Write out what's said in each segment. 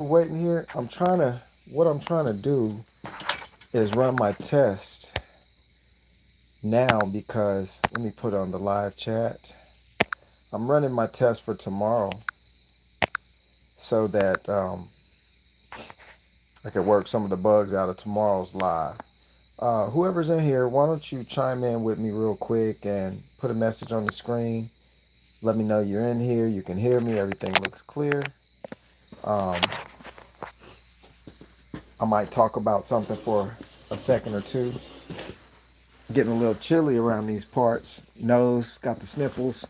Waiting here. What I'm trying to do is run my test now because let me put on the live chat. I'm running my test for tomorrow so that I can work some of the bugs out of tomorrow's live. Whoever's in here, why don't you chime in with me real quick and put a message on the screen? Let me know you're in here. You can hear me. Everything looks clear. Um, I might talk about something for a second or two. Getting a little chilly around these parts. Nose got the sniffles.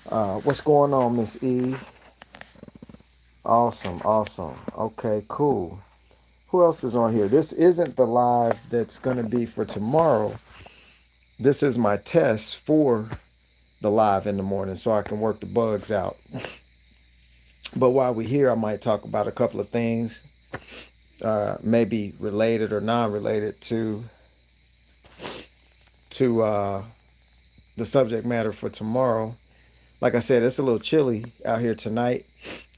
What's going on, Miss E? Awesome, awesome. Okay, cool. Who else is on here? This isn't the live that's going to be for tomorrow. This is my test for the live in the morning so I can work the bugs out. But while we're here, I might talk about a couple of things, maybe related or non-related to the subject matter for tomorrow. Like I said, it's a little chilly out here tonight.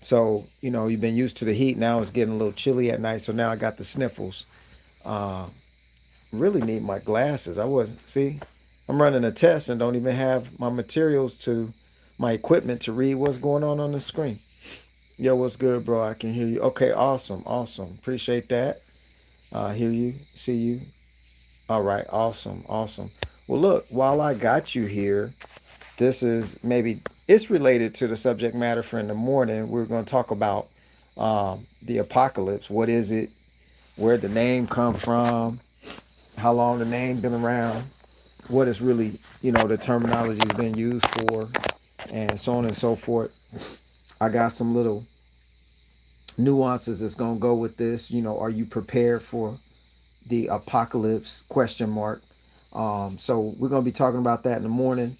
So, you've been used to the heat. Now it's getting a little chilly at night. So now I got the sniffles. Uh, really need my glasses. I'm running a test and don't even have my materials my equipment to read what's going on the screen. Yo, what's good, bro? I can hear you. Okay, awesome, awesome. Appreciate that. Hear you, see you. All right, awesome, awesome. Well, look, while I got you here, it's related to the subject matter for in the morning. We're going to talk about the apocalypse. What is it? Where the name come from? How long the name been around? What is really, the terminology has been used for, and so on and so forth. I got some little nuances that's going to go with this. Are you prepared for the apocalypse? Question mark. So we're going to be talking about that in the morning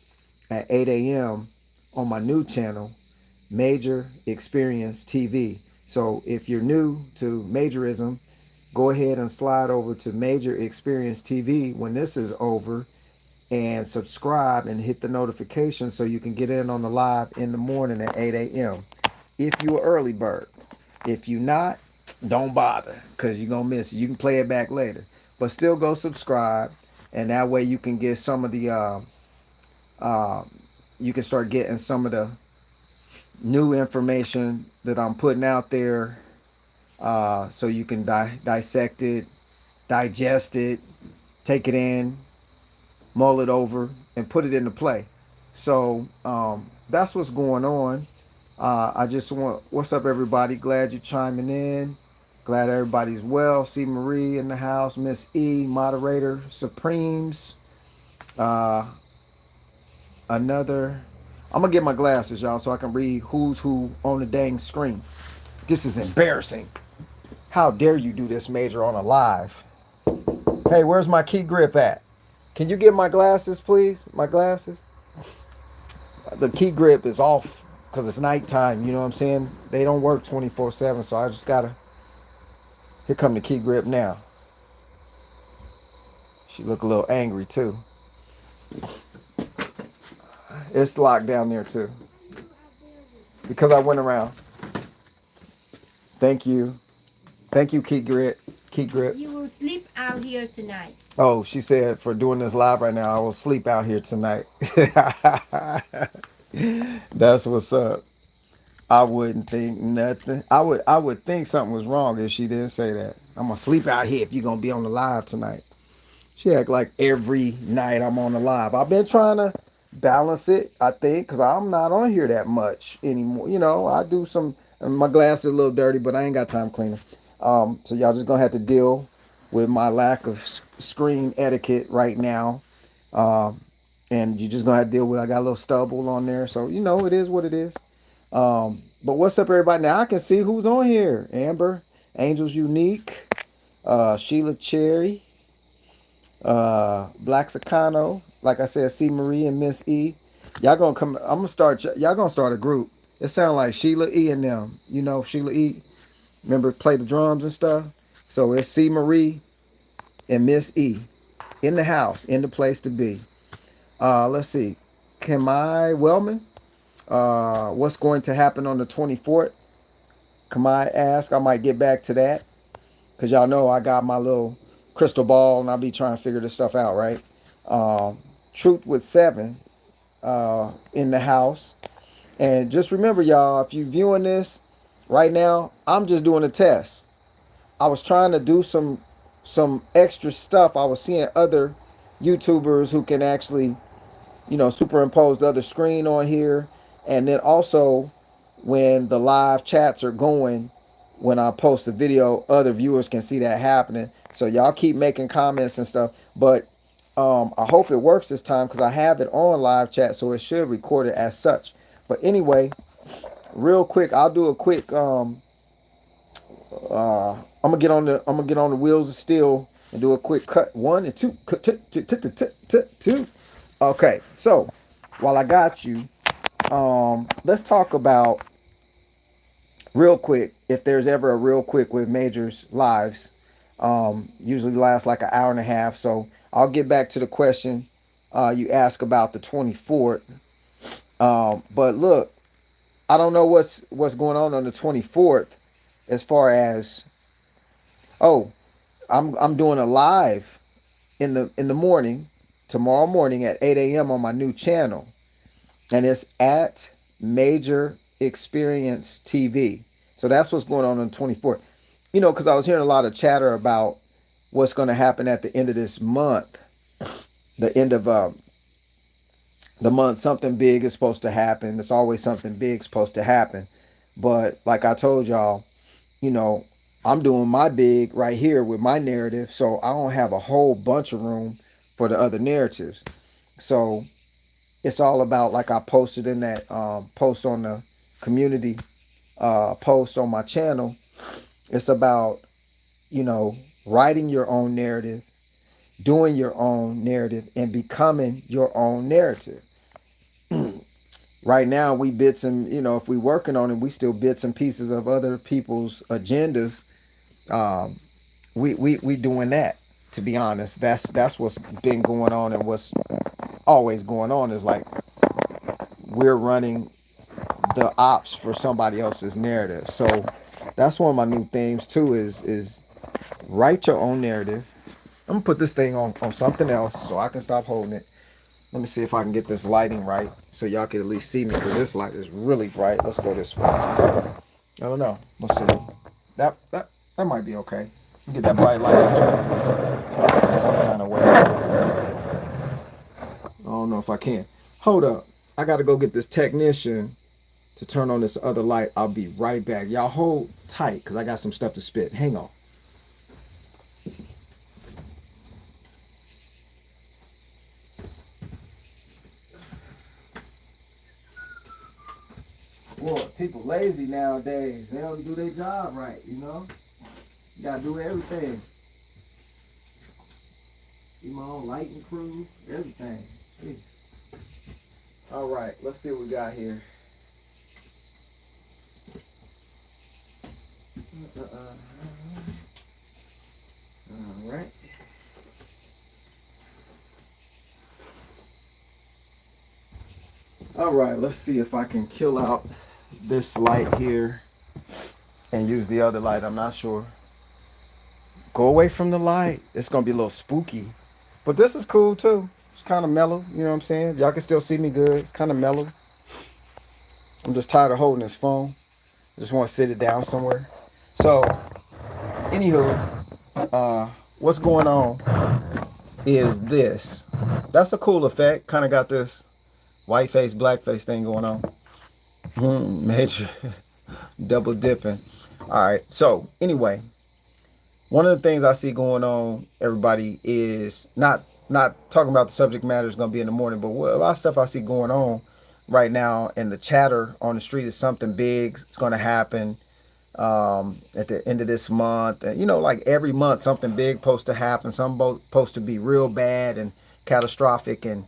at 8 a.m. on my new channel, Major Experience TV. So if you're new to majorism, go ahead and slide over to Major Experience TV when this is over and subscribe and hit the notification so you can get in on the live in the morning at 8 a.m. if you're early bird. If you're not, don't bother because you're going to miss it. You can play it back later. But still go subscribe, and that way you can get some of the you can start getting some of the new information that I'm putting out there, so you can dissect it, digest it, take it in, mull it over, and put it into play. So that's what's going on. What's up, everybody? Glad you're chiming in. Glad everybody's well. See Marie in the house. Miss E, moderator, Supremes. Uh, another. I'm going to get my glasses, y'all, so I can read who's who on the dang screen. This is embarrassing. How dare you do this, Major, on a live? Hey, where's my key grip at? Can you get my glasses, please? My glasses? The key grip is off because it's nighttime. You know what I'm saying? They don't work 24/7, so I just got to. Here come the key grip now. She look a little angry, too. It's locked down there, too. Because I went around. Thank you. Thank you, key grip. Key grip. You will sleep out here tonight. Oh, she said for doing this live right now, I will sleep out here tonight. That's what's up. I wouldn't think nothing. I would think something was wrong if she didn't say that. I'm gonna sleep out here if you're gonna be on the live tonight. She act like every night I'm on the live. I've been trying to balance it, I think, because I'm not on here that much anymore. I do some. My glass is a little dirty, but I ain't got time cleaning. So y'all just gonna have to deal with my lack of screen etiquette right now. And you just gonna have to deal with. I got a little stubble on there, so it is what it is. But what's up, everybody? Now I can see who's on here. Amber, Angels Unique, Sheila Cherry, Black Sacano. Like I said, C Marie and Miss E. Y'all gonna come. Y'all gonna start a group. It sounds like Sheila E and them. Sheila E. Remember play the drums and stuff. So it's C Marie and Miss E in the house, in the place to be. Let's see. Kamai Wellman. What's going to happen on the 24th? Kamai asked. I might get back to that because y'all know I got my little crystal ball and I'll be trying to figure this stuff out, right? Truth with 7 in the house. And just remember, y'all, if you're viewing this right now, I'm just doing a test. I was trying to do some extra stuff. I was seeing other YouTubers who can actually, superimpose the other screen on here. And then also when the live chats are going, when I post the video, other viewers can see that happening. So y'all keep making comments and stuff. But I hope it works this time because I have it on live chat, so it should record it as such. But anyway, real quick, I'll do a quick I'm gonna get on the wheels of steel and do a quick cut. 1 and 2. Two. Okay, so while I got you, let's talk about real quick. If there's ever a real quick with Major's lives, usually lasts like an hour and a half. So I'll get back to the question you asked about the 24th. But look, I don't know what's going on the 24th as far as I'm doing a live in the morning tomorrow morning at 8 a.m. on my new channel, and it's at Major Experience TV. So that's what's going on the 24th. Because I was hearing a lot of chatter about what's going to happen at the end of this month, the end of the month. Something big is supposed to happen. There's always something big supposed to happen. But like I told y'all, I'm doing my big right here with my narrative. So I don't have a whole bunch of room for the other narratives. So it's all about, like I posted in that post on the community post on my channel. It's about, writing your own narrative, doing your own narrative, and becoming your own narrative. Right now, we bits and, if we working on it, we still bits and pieces of other people's agendas. We doing that, to be honest. That's what's been going on, and what's always going on is like we're running the ops for somebody else's narrative. So that's one of my new themes too, is write your own narrative. I'm gonna put this thing on something else so I can stop holding it. Let me see if I can get this lighting right so y'all can at least see me, because this light is really bright. Let's go this way. I don't know. Let's see. That might be okay. Get that bright light out your face some kind of way. I don't know if I can. Hold up. I gotta go get this technician to turn on this other light. I'll be right back. Y'all hold tight because I got some stuff to spit. Hang on. Boy, people lazy nowadays. They don't do their job right, You gotta do everything. Do my own lighting crew, everything. Jeez. All right, let's see what we got here. All right. All right, let's see if I can kill out this light here and use the other light. I'm not sure. Go away from the light. It's going to be a little spooky. But this is cool too. It's kind of mellow. You know what I'm saying? Y'all can still see me good. It's kind of mellow. I'm just tired of holding this phone. I just want to sit it down somewhere. So, anywho, what's going on is this. That's a cool effect. Kind of got this white face, black face thing going on. Major double dipping. All right. So anyway, one of the things I see going on, everybody, is not talking about the subject matter is going to be in the morning, but a lot of stuff I see going on right now, and the chatter on the street is something big. It's going to happen at the end of this month. And like every month, something big supposed to happen. Something supposed to be real bad and catastrophic. And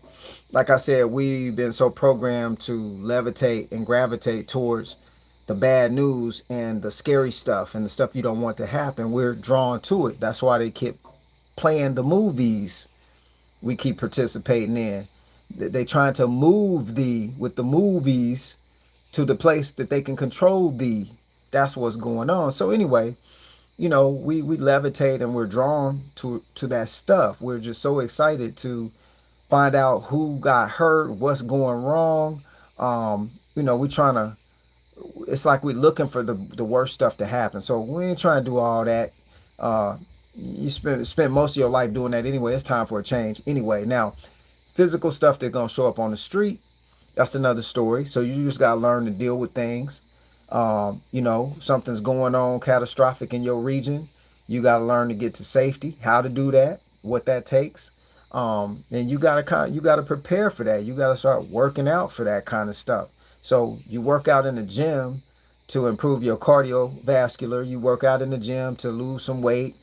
like I said, we've been so programmed to levitate and gravitate towards the bad news and the scary stuff and the stuff you don't want to happen. We're drawn to it. That's why they keep playing the movies we keep participating in. They trying to move with the movies to the place that they can control thee. That's what's going on. So anyway, we levitate and we're drawn to that stuff. We're just so excited to find out who got hurt, what's going wrong. We trying to. It's like we're looking for the worst stuff to happen. So we ain't trying to do all that. Uh, you spend most of your life doing that anyway. It's time for a change anyway. Now, physical stuff that's gonna show up on the street, that's another story. So you just gotta learn to deal with things. Something's going on catastrophic in your region. You gotta learn to get to safety, how to do that, what that takes. And you gotta prepare for that. You gotta start working out for that kind of stuff. So you work out in the gym to improve your cardiovascular. You work out in the gym to lose some weight,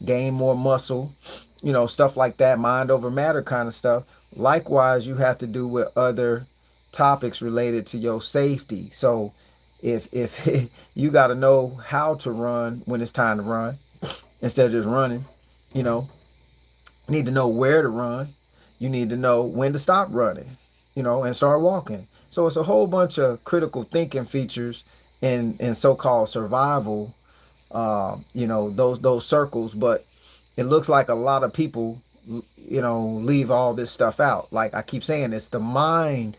gain more muscle, stuff like that, mind over matter kind of stuff. Likewise, you have to do with other topics related to your safety. So if you got to know how to run when it's time to run instead of just running, you know, you need to know where to run. You need to know when to stop running, and start walking. So it's a whole bunch of critical thinking features in so-called survival, those circles. But it looks like a lot of people, leave all this stuff out. Like I keep saying, it's the mind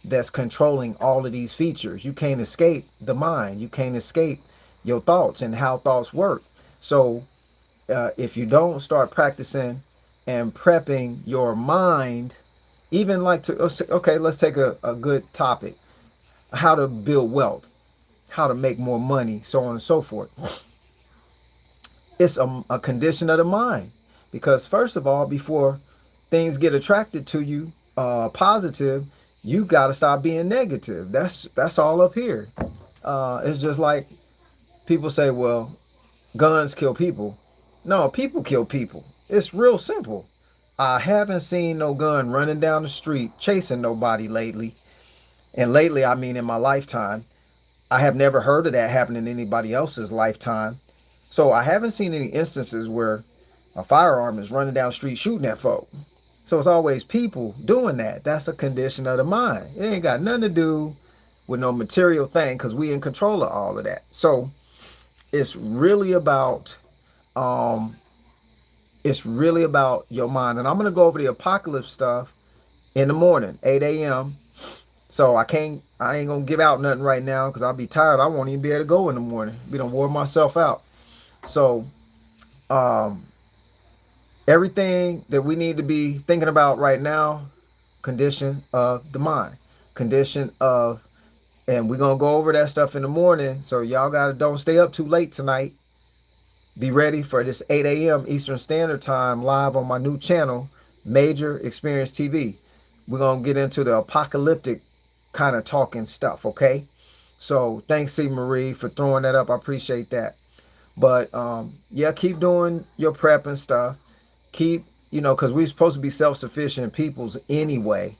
that's controlling all of these features. You can't escape the mind. You can't escape your thoughts and how thoughts work. So if you don't start practicing and prepping your mind, even like okay, let's take a good topic, how to build wealth, how to make more money, so on and so forth. It's a condition of the mind, because first of all, before things get attracted to you, positive, you got to stop being negative. That's all up here. It's just like people say, well, guns kill people. No, people kill people. It's real simple. I haven't seen no gun running down the street chasing nobody lately. And lately, I mean in my lifetime. I have never heard of that happening in anybody else's lifetime. So I haven't seen any instances where a firearm is running down the street shooting at folk. So it's always people doing that. That's a condition of the mind. It ain't got nothing to do with no material thing, because we in control of all of that. So it's really about your mind. And I'm going to go over the apocalypse stuff in the morning, 8 a.m. So I ain't going to give out nothing right now because I'll be tired. I won't even be able to go in the morning. Be done wore myself out. So everything that we need to be thinking about right now, condition of the mind, condition of, and we're going to go over that stuff in the morning. So y'all don't stay up too late tonight. Be ready for this 8 a.m. Eastern Standard Time live on my new channel, Major Experience TV. We're going to get into the apocalyptic kind of talking stuff, okay? So thanks, C. Marie, for throwing that up. I appreciate that. But, yeah, keep doing your prep and stuff. Keep, because we're supposed to be self-sufficient peoples anyway.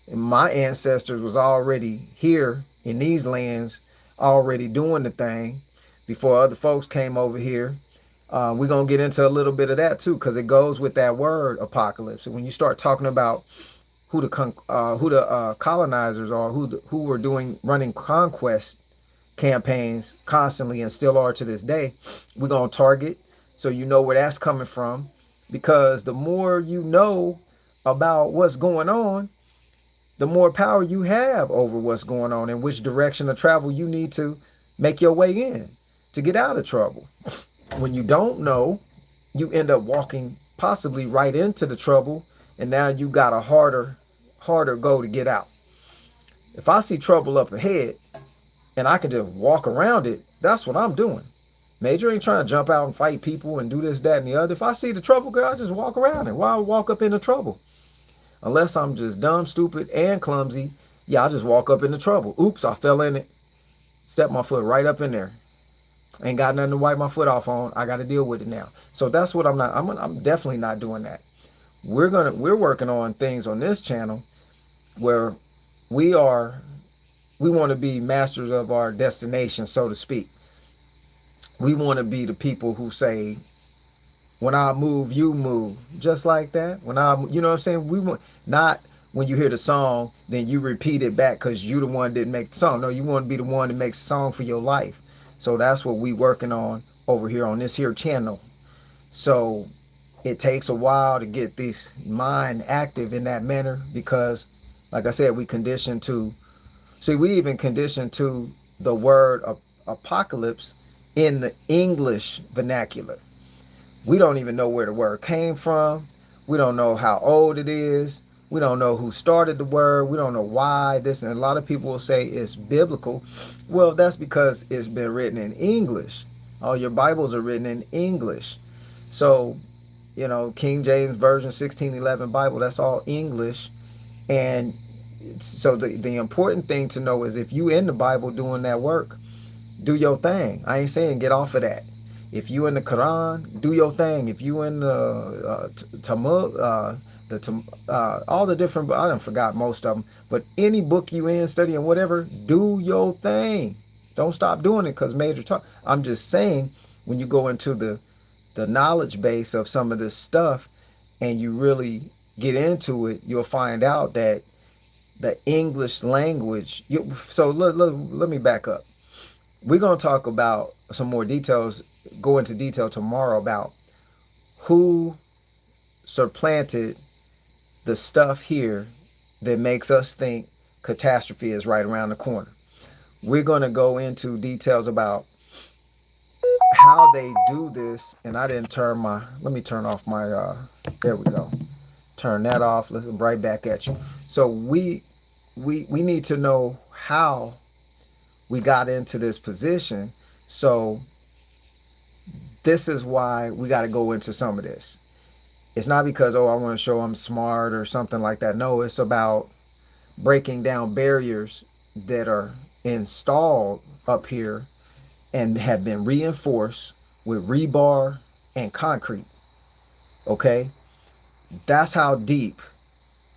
And my ancestors was already here in these lands, already doing the thing before other folks came over here. We're going to get into a little bit of that too, because it goes with that word apocalypse. And when you start talking about who the colonizers are, who were running conquest campaigns constantly and still are to this day, we're going to target, so you know where that's coming from. Because the more you know about what's going on, the more power you have over what's going on and which direction of travel you need to make your way in to get out of trouble. When you don't know, you end up walking possibly right into the trouble, and now you got a harder go to get out. If I see trouble up ahead and I can just walk around it, that's what I'm doing. Major ain't trying to jump out and fight people and do this, that, and the other. If I see the trouble, girl, I just walk around it. Why walk up into trouble? Unless I'm just dumb, stupid, and clumsy, yeah, I just walk up into trouble. Oops, I fell in it. Step my foot right up in there. Ain't got nothing to wipe my foot off on. I got to deal with it now. So that's what I'm definitely not doing that. We're working on things on this channel where we want to be masters of our destination, so to speak. We want to be the people who say, when I move, you move. Just like that. You know what I'm saying? We want, not when you hear the song, then you repeat it back because you the one that didn't make the song. No, you want to be the one that makes the song for your life. So that's what we working on over here on this here channel. So it takes a while to get this mind active in that manner because, like I said, we conditioned to, see, we even conditioned to the word apocalypse in the English vernacular. We don't even know where the word came from. We don't know how old it is. We don't know who started the word. We don't know why this. And a lot of people will say it's biblical. Well, that's because it's been written in English. All your Bibles are written in English. So, King James Version 1611 Bible, that's all English. And so the important thing to know is if you in the Bible doing that work, do your thing. I ain't saying get off of that. If you in the Quran, do your thing. If you in the Talmud, all the different, I done forgot most of them, but any book you in studying, whatever, do your thing. Don't stop doing it because major talk. I'm just saying when you go into the knowledge base of some of this stuff and you really get into it, you'll find out that the English language. So let me back up. We're going to talk about some more details, go into detail tomorrow about who supplanted the stuff here that makes us think catastrophe is right around the corner. We're going to go into details about how they do this. And I didn't turn let me turn off my, there we go. Turn that off. Let's right back at you. So we need to know how we got into this position. So this is why we got to go into some of this. It's not because, oh, I want to show I'm smart or something like that. No, it's about breaking down barriers that are installed up here and have been reinforced with rebar and concrete. Okay? That's how deep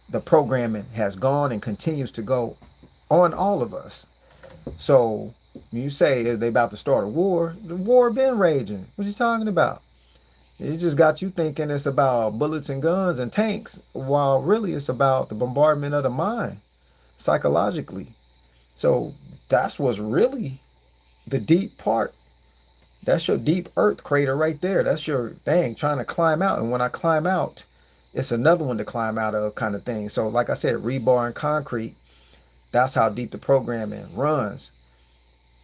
the programming has gone and continues to go on all of us. So you say they about to start a war. The war been raging. What you talking about? It just got you thinking it's about bullets and guns and tanks, while really it's about the bombardment of the mind psychologically. So that's what's really the deep part. That's your deep earth crater right there. That's your thing trying to climb out. And when I climb out, it's another one to climb out of kind of thing. So like I said, rebar and concrete, that's how deep the programming runs.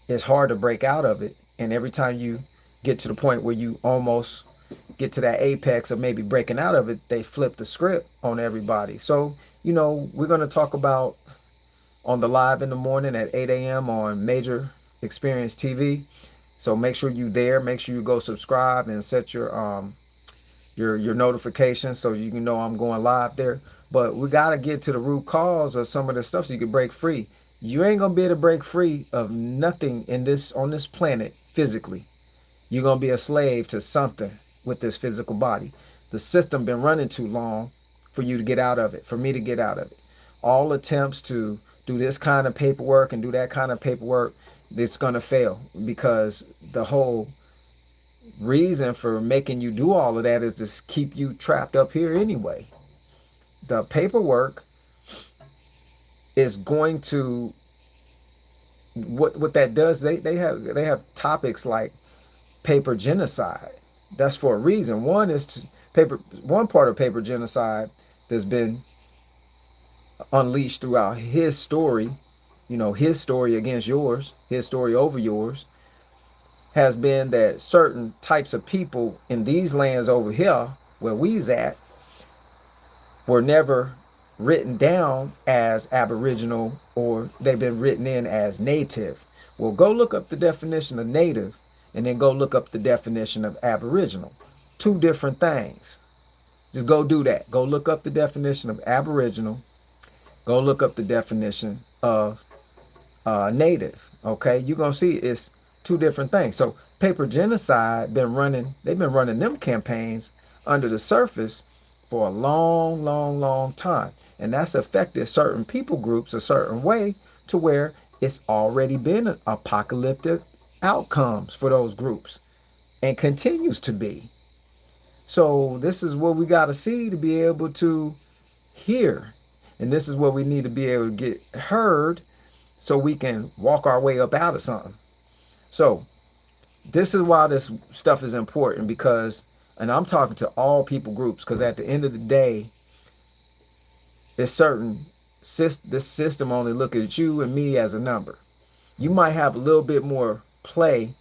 It's hard to break out of it. And every time you get to the point where you almost get to that apex of maybe breaking out of it, they flip the script on everybody. So, we're going to talk about on the live in the morning at 8 a.m. on Major Experience TV. So make sure you there. Make sure you go subscribe and set your notifications so you can know I'm going live there. But we got to get to the root cause of some of this stuff so you can break free. You ain't going to be able to break free of nothing on this planet physically. You're going to be a slave to something with this physical body. The system been running too long for you to get out of it, for me to get out of it. All attempts to do this kind of paperwork and do that kind of paperwork, it's going to fail because the whole reason for making you do all of that is to keep you trapped up here anyway. The paperwork is going to, what that does, they have topics like paper genocide. That's for a reason. One part of paper genocide that's been unleashed throughout his story, his story against yours, his story over yours, has been that certain types of people in these lands over here where we's at were never written down as Aboriginal, or they've been written in as native. Well, go look up the definition of native and then go look up the definition of Aboriginal. Two different things. Just go do that. Go look up the definition of Aboriginal. Go look up the definition of native. Okay, you're gonna see it's two different things. So paper genocide they've been running them campaigns under the surface for a long time. And that's affected certain people groups a certain way to where it's already been an apocalyptic outcomes for those groups and continues to be. So this is what we got to see to be able to hear. And this is what we need to be able to get heard so we can walk our way up out of something. So this is why this stuff is important, because, and I'm talking to all people groups, because at the end of the day, it's certain, this system only look at you and me as a number. You might have a little bit more play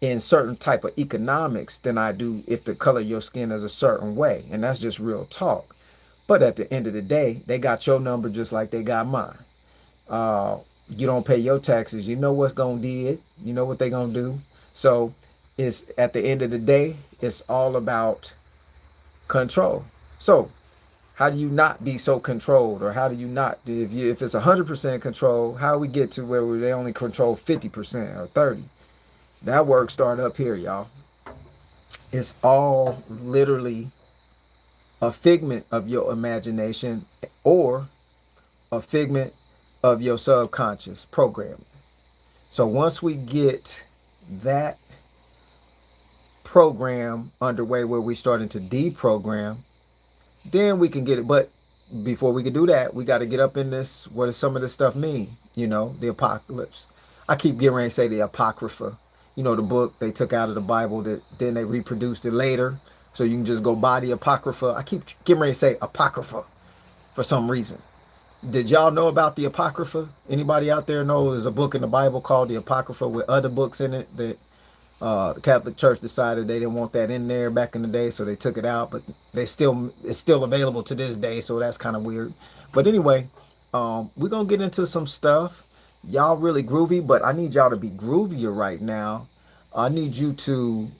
in certain type of economics than I do if the color of your skin is a certain way. And that's just real talk. But at the end of the day, they got your number just like they got mine. Uh, you don't pay your taxes. You know what's going to do it. You know what they going to do. So it's at the end of the day, it's all about control. So how do you not be so controlled, or how do you not, if it's 100% control, how we get to where they only control 50% or 30? That work start up here, y'all. It's all literally a figment of your imagination, or a figment of your subconscious programming. So once we get that program underway, where we starting to deprogram, then we can get it. But before we can do that, we got to get up in this. What does some of this stuff mean? You know, the apocalypse. I keep getting ready to say the apocrypha. You know, the book they took out of the Bible that then they reproduced it later. So you can just go buy the apocrypha. I keep getting ready to say apocrypha for some reason. Did y'all know about the apocrypha? Anybody out there know there's a book in the Bible called the apocrypha with other books in it that the Catholic Church decided they didn't want that in there back in the day, so they took it out. But it's still available to this day, so that's kind of weird. But anyway, we're gonna get into some stuff. Y'all really groovy, but I need y'all to be groovier right now. I need you to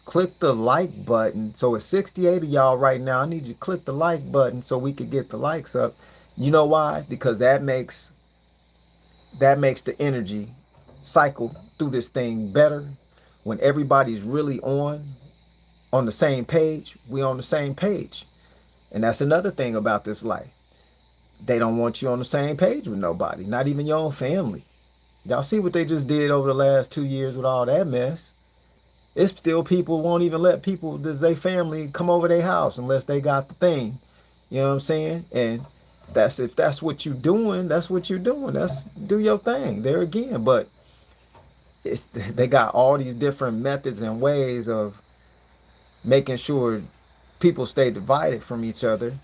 click the like button. So it's 68 of y'all right now. I need you to click the like button so we could get the likes up. You know why? Because that makes the energy cycle through this thing better. When everybody's really on the same page, we on the same page. And that's another thing about this life. They don't want you on the same page with nobody, not even your own family. Y'all see what they just did over the last 2 years with all that mess. It's still people won't even let people, their family, come over their house unless they got the thing. You know what I'm saying? And if that's what you're doing, that's what you're doing. That's do your thing there again. But they got all these different methods and ways of making sure people stay divided from each other.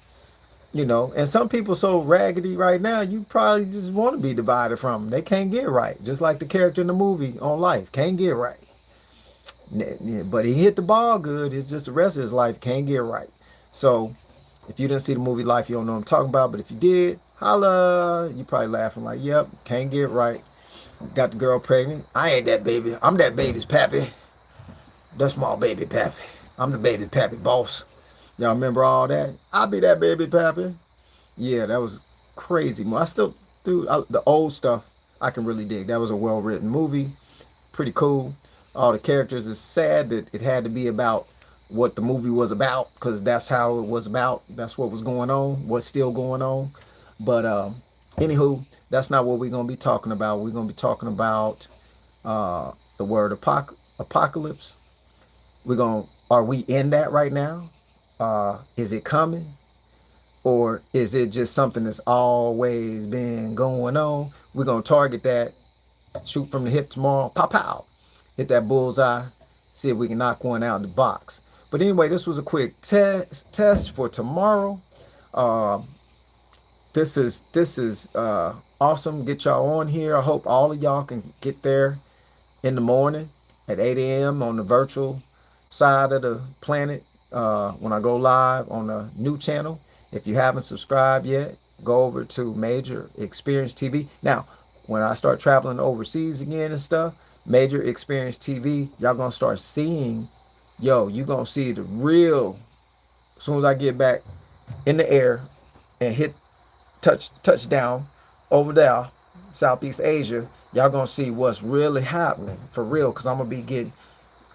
You know, and some people so raggedy right now, you probably just want to be divided from them. They can't get right. Just like the character in the movie on Life, can't get right. But he hit the ball good. It's just the rest of his life can't get right. So if you didn't see the movie Life, you don't know what I'm talking about. But if you did, holla, you probably laughing like, yep, can't get right. Got the girl pregnant. I ain't that baby. I'm that baby's pappy. That's my baby pappy. I'm the baby pappy boss. Y'all remember all that? I'll be that baby pappy. Yeah, that was crazy. I still, dude, the old stuff I can really dig. That was a well-written movie. Pretty cool. All the characters. It's sad that it had to be about what the movie was about, because that's how it was about. That's what was going on. What's still going on. But anywho, that's not what we're going to be talking about. We're going to be talking about the word apocalypse. Are we in that right now? Is it coming? Or is it just something that's always been going on? We're going to target that, shoot from the hip tomorrow, pow, pow, hit that bullseye, see if we can knock one out of the box. But anyway, this was a quick test for tomorrow. This is awesome. Get y'all on here. I hope all of y'all can get there in the morning at 8 a.m. on the virtual side of the planet when I go live on a new channel. If you haven't subscribed yet, go over to Major Experience TV. Now, when I start traveling overseas again and stuff, Major Experience TV, y'all gonna start seeing, you gonna see the real, as soon as I get back in the air and hit touchdown over there, Southeast Asia, y'all gonna see what's really happening for real, because I'm gonna be getting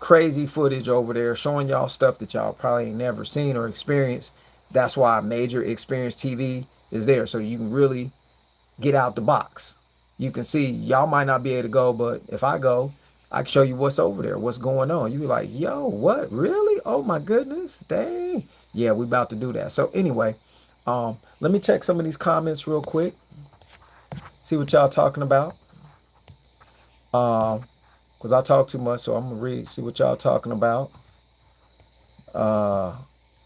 crazy footage over there, showing y'all stuff that y'all probably ain't never seen or experienced. That's why Major Experience TV is there, so you can really get out the box. You can see, y'all might not be able to go, but if I go, I can show you what's over there, what's going on. You be like, yo, what, really? Oh my goodness, dang. Yeah, we about to do that. So anyway, let me check some of these comments real quick, see what y'all talking about. because I talk too much. So I'm gonna read, see what y'all talking about. Uh,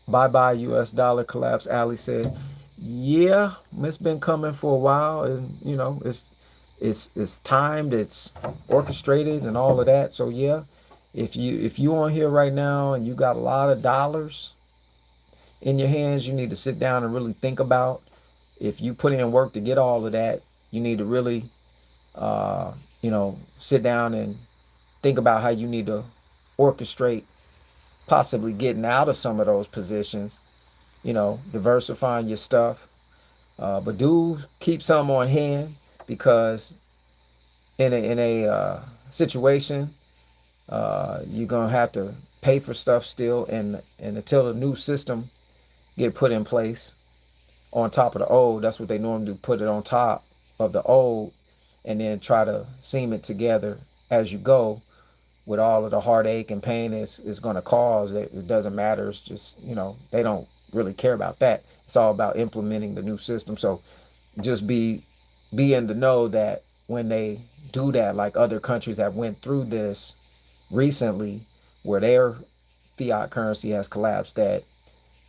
bye bye U.S. dollar collapse. Ali said, "Yeah, it's been coming for a while, and it's timed, it's orchestrated, and all of that. So yeah, if you on here right now and you got a lot of dollars in your hands, you need to sit down and really think about. If you put in work to get all of that, you need to really, uh, sit down and think about how you need to orchestrate possibly getting out of some of those positions, diversifying your stuff. But do keep some on hand because in a situation, you're gonna have to pay for stuff still, and until the new system get put in place on top of the old, that's what they normally do, put it on top of the old, and then try to seam it together as you go with all of the heartache and pain it's going to cause. It doesn't matter. It's just, they don't really care about that. It's all about implementing the new system. So just be in the know that when they do that, like other countries have went through this recently, where their fiat currency has collapsed, that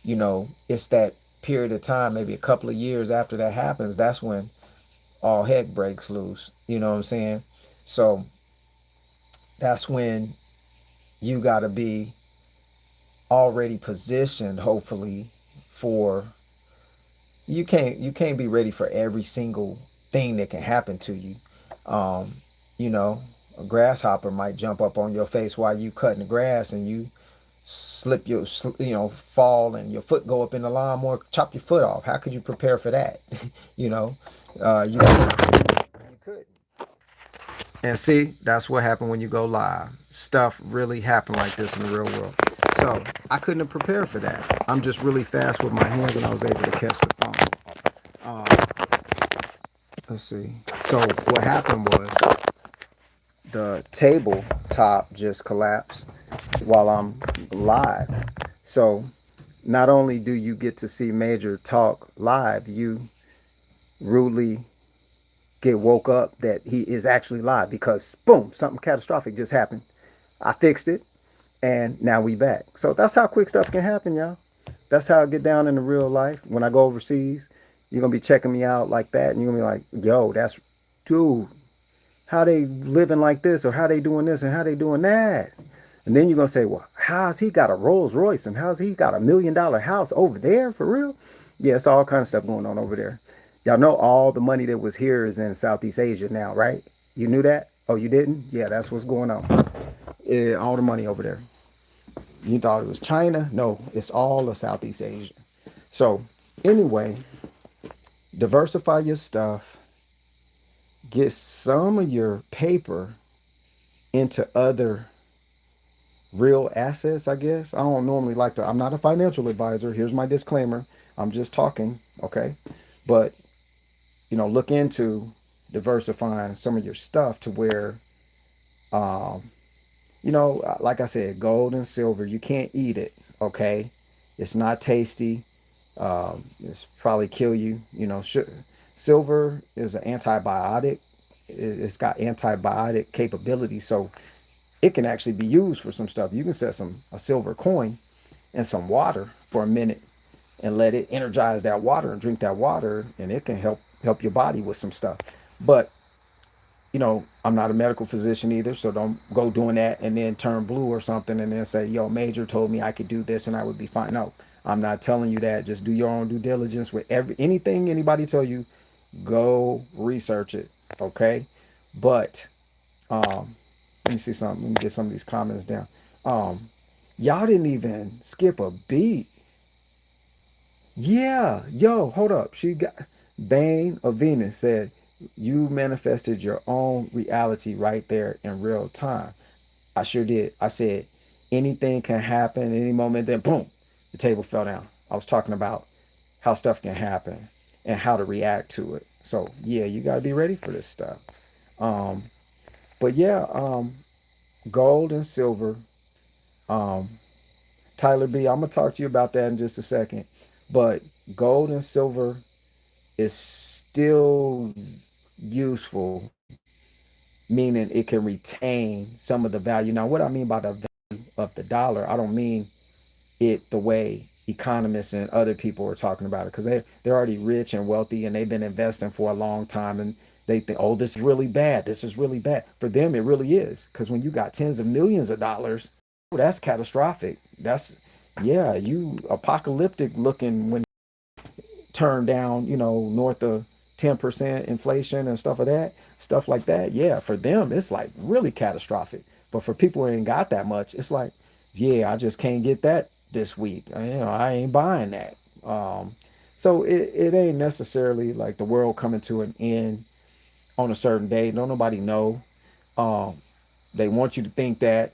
it's that period of time, maybe a couple of years after that happens, that's when all heck breaks loose. You know what I'm saying? So that's when you got to be already positioned, hopefully, for you can't be ready for every single thing that can happen to you. Um, you know, a grasshopper might jump up on your face while you cutting the grass, and you fall, and your foot go up in the lawnmower, chop your foot off. How could you prepare for that? you know, you couldn't. And see, that's what happened when you go live. Stuff really happened like this in the real world. So I couldn't have prepared for that. I'm just really fast with my hands, and I was able to catch the phone. Um, let's see. So what happened was the tabletop just collapsed while I'm live. So not only do you get to see Major talk live, you rudely get woke up that he is actually live because boom, something catastrophic just happened. I fixed it, and now we back. So that's how quick stuff can happen, y'all. That's how I get down in the real life. When I go overseas, you're gonna be checking me out like that, and you're gonna be like, yo, that's dude, how they living like this, or how they doing this, and how they doing that. And then you're gonna say, well, how's he got a Rolls Royce, and how's he got $1 million house over there for real? Yeah, it's all kind of stuff going on over there. Y'all know all the money that was here is in Southeast Asia now, right? You knew that? Oh, you didn't? Yeah, that's what's going on. Yeah, all the money over there. You thought it was China? No, it's all of Southeast Asia. So, anyway, diversify your stuff. Get some of your paper into other real assets, I guess. I don't normally like to, I'm not a financial advisor. Here's my disclaimer. I'm just talking, okay? But, look into diversifying some of your stuff to where, um, like I said, gold and silver, you can't eat it, okay? It's not tasty. It's probably kill you. Silver is an antibiotic. It's got antibiotic capability, so it can actually be used for some stuff. You can set a silver coin in some water for a minute and let it energize that water and drink that water, and it can help your body with some stuff. But I'm not a medical physician either, so don't go doing that and then turn blue or something and then say, yo, Major told me I could do this and I would be fine. No, I'm not telling you that. Just do your own due diligence with anything anybody tell you. Go research it, okay? But let me see something. Let me get some of these comments down. Um, y'all didn't even skip a beat. Yeah, yo, hold up. She got Bane of Venus said you manifested your own reality right there in real time. I sure did. I said anything can happen any moment, then boom, the table fell down. I was talking about how stuff can happen and how to react to it. So yeah, you gotta be ready for this stuff. Um, but yeah, gold and silver. Um, Tyler B, I'm gonna talk to you about that in just a second. But gold and silver is still useful meaning it can retain some of the value. Now, what I mean by the value of the dollar, I don't mean it the way economists and other people are talking about it, because they're already rich and wealthy and they've been investing for a long time, and they think, oh, this is really bad, this is really bad. For them it really is, because when you got tens of millions of dollars, oh, that's catastrophic. That's, yeah, you apocalyptic looking when turn down, north of 10% inflation and stuff like that. Yeah, for them, it's like really catastrophic. But for people who ain't got that much, it's like, yeah, I just can't get that this week. I ain't buying that. So it ain't necessarily like the world coming to an end on a certain day. Don't nobody know. Um, they want you to think that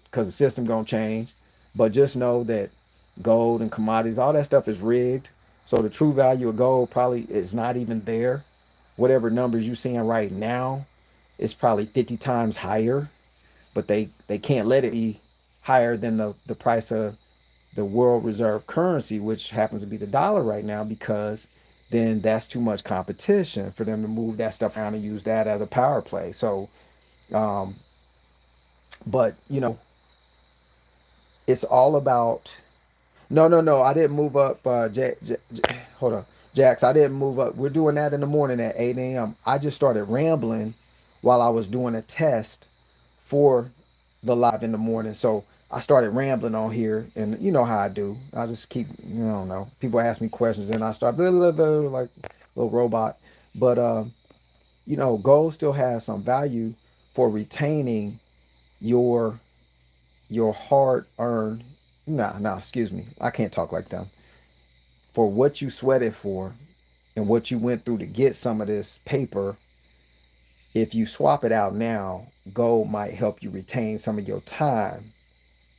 because the system gonna change, but just know that gold and commodities, all that stuff is rigged. So the true value of gold probably is not even there. Whatever numbers you seeing right now, it's probably 50 times higher, but they can't let it be higher than the price of the world reserve currency, which happens to be the dollar right now, because then that's too much competition for them to move that stuff around and use that as a power play. So, um, but it's all about. No, no, no. I didn't move up. Hold on, Jax. I didn't move up. We're doing that in the morning at 8 a.m. I just started rambling while I was doing a test for the live in the morning. So I started rambling on here, and you know how I do. I just keep, I don't know. People ask me questions, and I start blah, blah, blah, like a little robot. But gold still has some value for retaining your hard earned. Nah, excuse me. I can't talk like that. For what you sweated for and what you went through to get some of this paper, if you swap it out now, gold might help you retain some of your time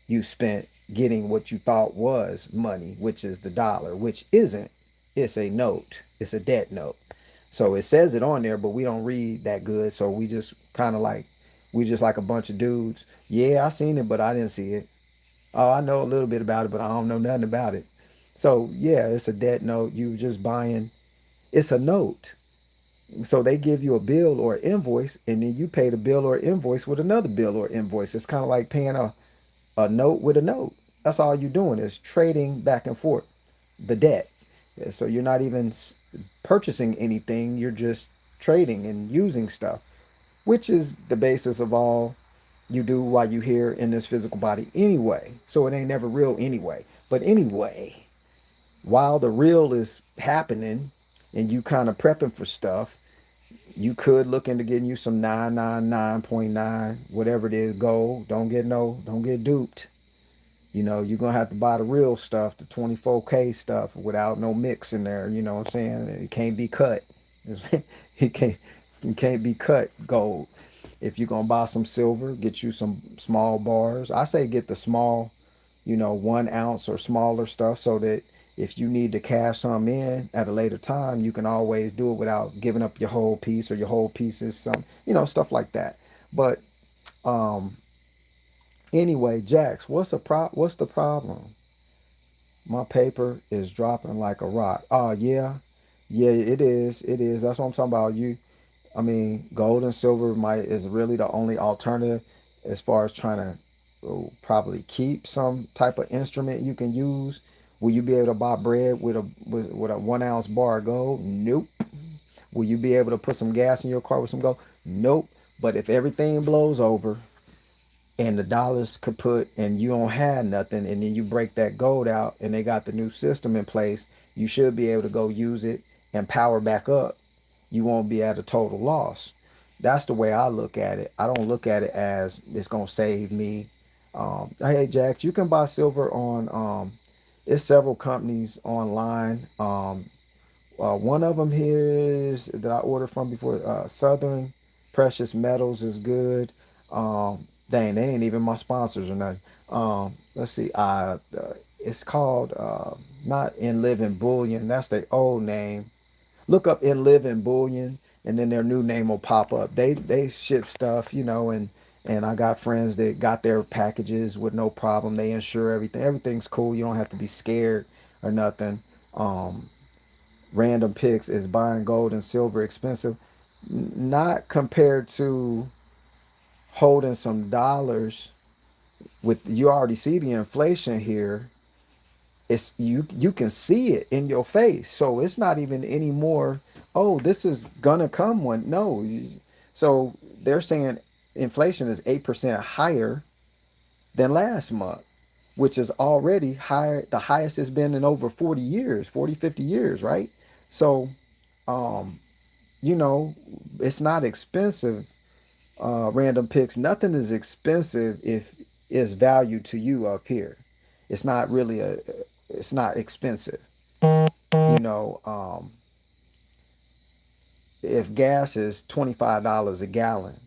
you spent getting what you thought was money, which is the dollar, which isn't. It's a note, it's a debt note. So it says it on there, but we don't read that good. So we just kind of like, we just like a bunch of dudes. Yeah, I seen it, but I didn't see it. Oh, I know a little bit about it, but I don't know nothing about it. So yeah, it's a debt note. You just buying, it's a note. So they give you a bill or invoice, and then you pay the bill or invoice with another bill or invoice. It's kind of like paying a note with a note. That's all you're doing is trading back and forth the debt. Yeah, so you're not even purchasing anything. You're just trading and using stuff, which is the basis of all you do while you here in this physical body anyway. So it ain't never real anyway. But anyway, while the real is happening and you kind of prepping for stuff, you could look into getting you some 999.9, whatever it is, gold. Don't get duped. You're gonna have to buy the real stuff, the 24K stuff without no mix in there. You know what I'm saying? It can't be cut. It can't it can't be cut gold. If you're gonna buy some silver, get you some small bars. I say get the small, 1 ounce or smaller stuff, so that if you need to cash some in at a later time, you can always do it without giving up your whole piece, or your whole pieces, some, stuff like that. But um anyway, Jax, what's the problem? My paper is dropping like a rock. Oh yeah. Yeah, it is. It is. That's what I'm talking about. I mean, gold and silver might is really the only alternative as far as trying to probably keep some type of instrument you can use. Will you be able to buy bread with a 1 ounce bar of gold? Nope. Will you be able to put some gas in your car with some gold? Nope. But if everything blows over and the dollars kaput and you don't have nothing, and then you break that gold out and they got the new system in place, you should be able to go use it and power back up. You won't be at a total loss. That's the way I look at it. I don't look at it as it's gonna save me. Hey Jax, you can buy silver on it's several companies online. One of them here is that I ordered from before. Southern Precious Metals is good. Dang, they ain't even my sponsors or nothing. Let's see. It's called not In Living Bullion. That's the old name. Look up In Living Bullion, and then their new name will pop up. They ship stuff, and I got friends that got their packages with no problem. They insure everything. Everything's cool. You don't have to be scared or nothing. Um, Random picks, is buying gold and silver expensive? Not compared to holding some dollars with, you already see the inflation here. It's you can see it in your face. So it's not even anymore, oh, this is gonna come one. No. So they're saying inflation is 8% higher than last month, which is already higher, the highest it's been in over 40 years, 40, 50 years, right? So, um, you know, it's not expensive, random picks. Nothing is expensive if it's value to you up here. It's not really it's not expensive. You know, if gas is $25 a gallon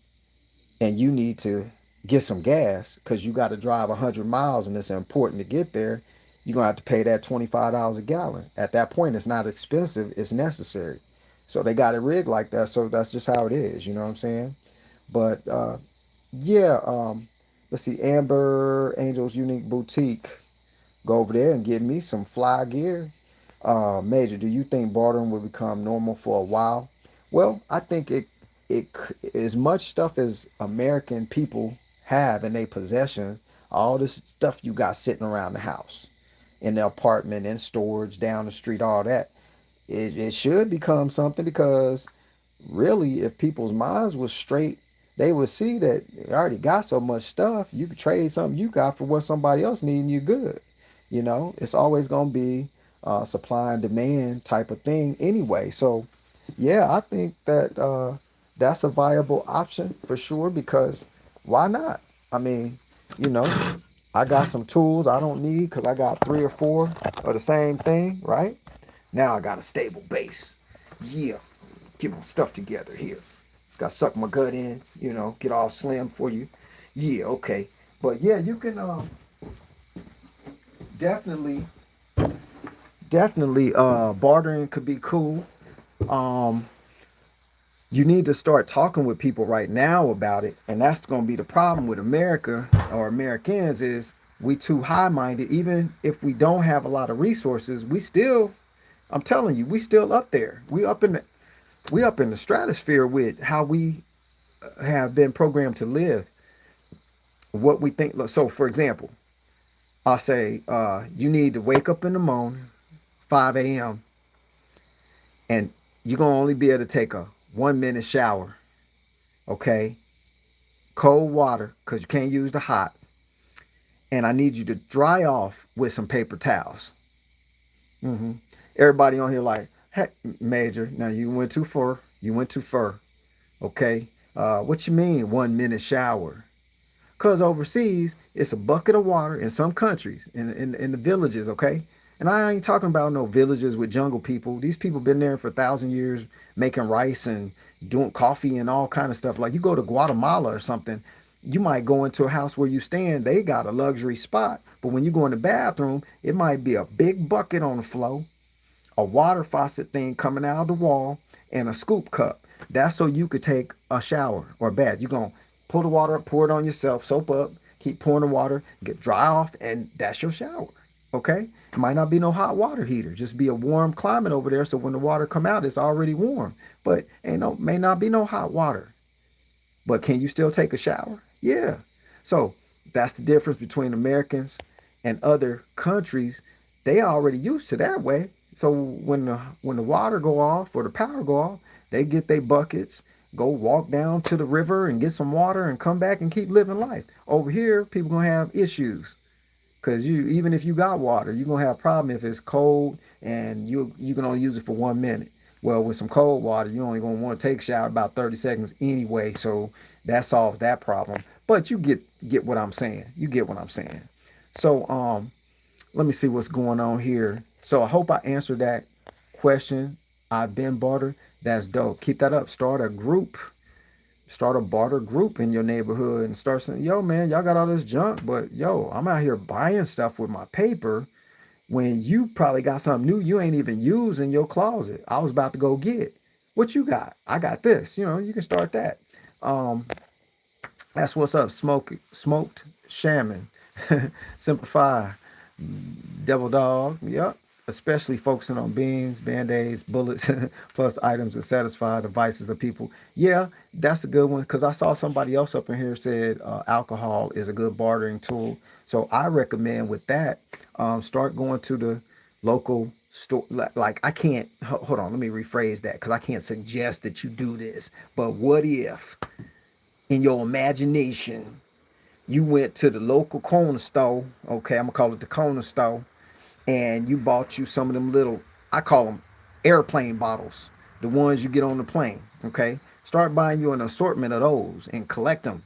and you need to get some gas because you got to drive 100 miles and it's important to get there, you're going to have to pay that $25 a gallon. At that point, it's not expensive, it's necessary. So they got it rigged like that. So that's just how it is. You know what I'm saying? But yeah, let's see. Amber Angel's Unique Boutique. Go over there and get me some fly gear. Major, do you think bartering will become normal for a while? Well, I think as much stuff as American people have in their possessions, all this stuff you got sitting around the house, in the apartment, in storage, down the street, all that, it should become something because really, if people's minds was straight, they would see that you already got so much stuff. You could trade something you got for what somebody else needing you good. You know, it's always gonna be supply and demand type of thing anyway. So, yeah, I think that that's a viable option for sure because why not? I mean, you know, I got some tools I don't need because I got three or four of the same thing, right? Now I got a stable base. Yeah, get my stuff together here. Got to suck my gut in, you know, get all slim for you. Yeah, okay. But yeah, you can definitely, definitely bartering could be cool. Um, you need to start talking with people right now about it, and that's going to be the problem with America or Americans is we too high minded. Even if we don't have a lot of resources, we still, I'm telling you, we still up there. We up in the stratosphere with how we have been programmed to live, what we think. So, for example, I say you need to wake up in the morning, 5 a.m., and you're gonna only be able to take a 1 minute shower. Okay, cold water because you can't use the hot, and I need you to dry off with some paper towels. hmm Everybody on here like, hey, Major, now you went too far. You went too far. Okay, what you mean 1 minute shower? Because overseas, it's a bucket of water in some countries, in the villages, okay? And I ain't talking about no villages with jungle people. These people been there for 1,000 years making rice and doing coffee and all kind of stuff. Like you go to Guatemala or something, you might go into a house where you stand, they got a luxury spot. But when you go in the bathroom, it might be a big bucket on the floor, a water faucet thing coming out of the wall, and a scoop cup. That's so you could take a shower or a bath. You're going to pull the water up, pour it on yourself, soap up, keep pouring the water, get dry off, and that's your shower. Okay? It might not be no hot water heater. Just be a warm climate over there. So when the water come out, it's already warm. But ain't no may not be no hot water. But can you still take a shower? Yeah. So that's the difference between Americans and other countries. They already used to that way. So when the water go off or the power go off, they get their buckets, go walk down to the river and get some water and come back and keep living life. Over here, people gonna have issues. Cause you even if you got water, you're gonna have a problem if it's cold and you can only use it for 1 minute. Well, with some cold water, you're only gonna want to take a shower about 30 seconds anyway, so that solves that problem. But you get what I'm saying. You get what I'm saying. So let me see what's going on here. So I hope I answered that question. I've been barter. That's dope. Keep that up. Start a group. Start a barter group in your neighborhood and start saying, yo, man, y'all got all this junk, but yo, I'm out here buying stuff with my paper when you probably got something new you ain't even used in your closet. I was about to go get. What you got? I got this. You know, you can start that. Um, that's what's up. Smoked shaman. Simplify. Devil dog. Yep. especially focusing on beans, band-aids, bullets, plus items that satisfy the vices of people. Yeah, that's a good one because I saw somebody else up in here said alcohol is a good bartering tool. So I recommend with that, start going to the local store. Like I can't, hold on, let me rephrase that because I can't suggest that you do this. But what if in your imagination you went to the local corner store, okay, I'm gonna call it the corner store, and you bought you some of them little, I call them airplane bottles, the ones you get on the plane, okay? Start buying you an assortment of those and collect them.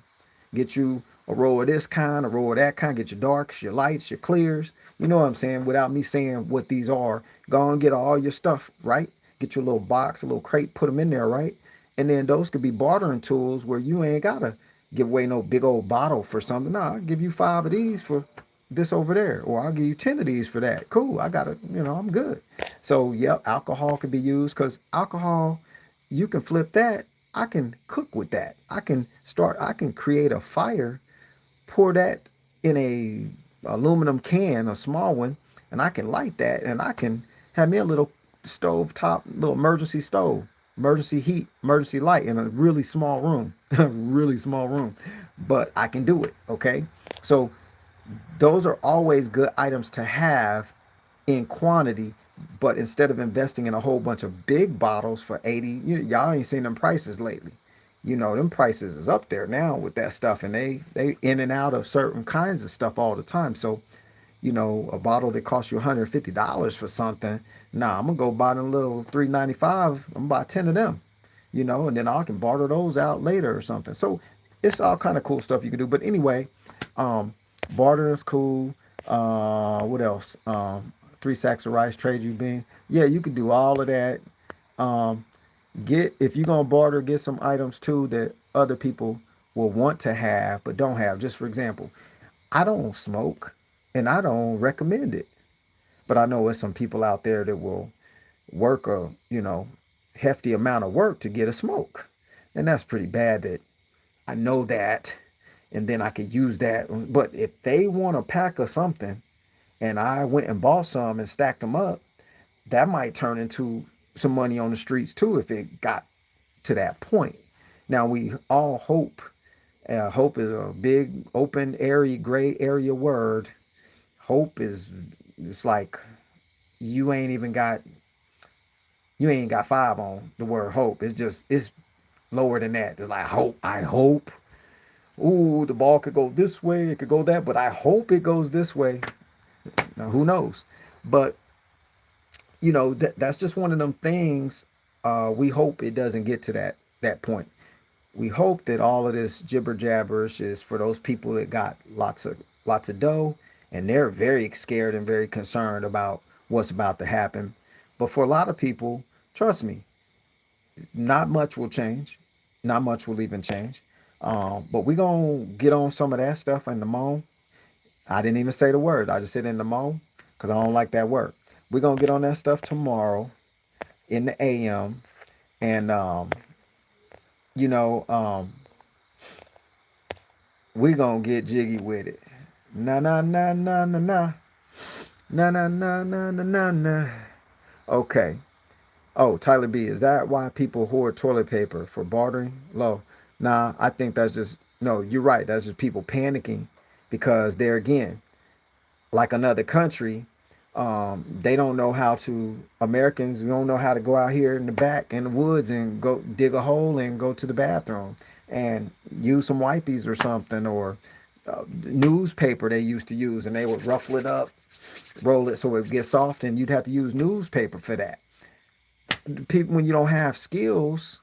Get you a row of this kind, a row of that kind, get your darks, your lights, your clears. You know what I'm saying? Without me saying what these are, go and get all your stuff, right? Get your little box, a little crate, put them in there, right? And then those could be bartering tools where you ain't gotta give away no big old bottle for something. Nah, I'll give you 5 of these for this over there, or I'll give you 10 of these for that. Cool, I got it, I'm good. So, yep, alcohol can be used because alcohol, you can flip that. I can cook with that. I can create a fire, pour that in a aluminum can, a small one, and I can light that and I can have me a little stove top, little emergency stove, emergency heat, emergency light in a really small room, really small room. But I can do it, okay? So those are always good items to have in quantity. But instead of investing in a whole bunch of big bottles for 80, y'all ain't seen them prices lately. Them prices is up there now with that stuff, and they in and out of certain kinds of stuff all the time. So, a bottle that costs you $150 for something, nah, I'm gonna go buy them little 3.95. I'm gonna buy 10 of them, and then I can barter those out later or something. So it's all kind of cool stuff you can do. But anyway, um, barter is cool. What else? 3 sacks of rice, trade you bean. Yeah, you can do all of that. Um, get if you're gonna barter, get some items too that other people will want to have but don't have. Just for example, I don't smoke and I don't recommend it, but I know there's some people out there that will work a hefty amount of work to get a smoke, and that's pretty bad. That I know that, and then I could use that. But if they want a pack of something and I went and bought some and stacked them up, that might turn into some money on the streets too if it got to that point. Now we all hope. Hope is a big, open, airy, gray area word. Hope is, it's like you ain't even got you ain't got 5 on the word hope. It's lower than that. It's like hope. I hope. Ooh, the ball could go this way. It could go that, but I hope it goes this way. Now who knows? But that's just one of them things. We hope it doesn't get to that point. We hope that all of this jibber jabberish is for those people that got lots of dough, and they're very scared and very concerned about what's about to happen. But for a lot of people, trust me, not much will change. Not much will even change. But we gonna get on some of that stuff in the moment. I didn't even say the word. I just said in the moment because I don't like that word. We're gonna get on that stuff tomorrow in the AM, and you know, um, we gonna get jiggy with it. Na na na na na na na na na na na na na. Okay. Oh, Tyler B, is that why people hoard toilet paper for bartering? Low. Nah, I think that's just no. You're right. That's just people panicking because they're again like another country. They don't know how to. Americans don't know how to go out here in the back in the woods and go dig a hole and go to the bathroom and use some wipies or something or newspaper they used to use, and they would ruffle it up, roll it so it gets soft, and you'd have to use newspaper for that. People, when you don't have skills,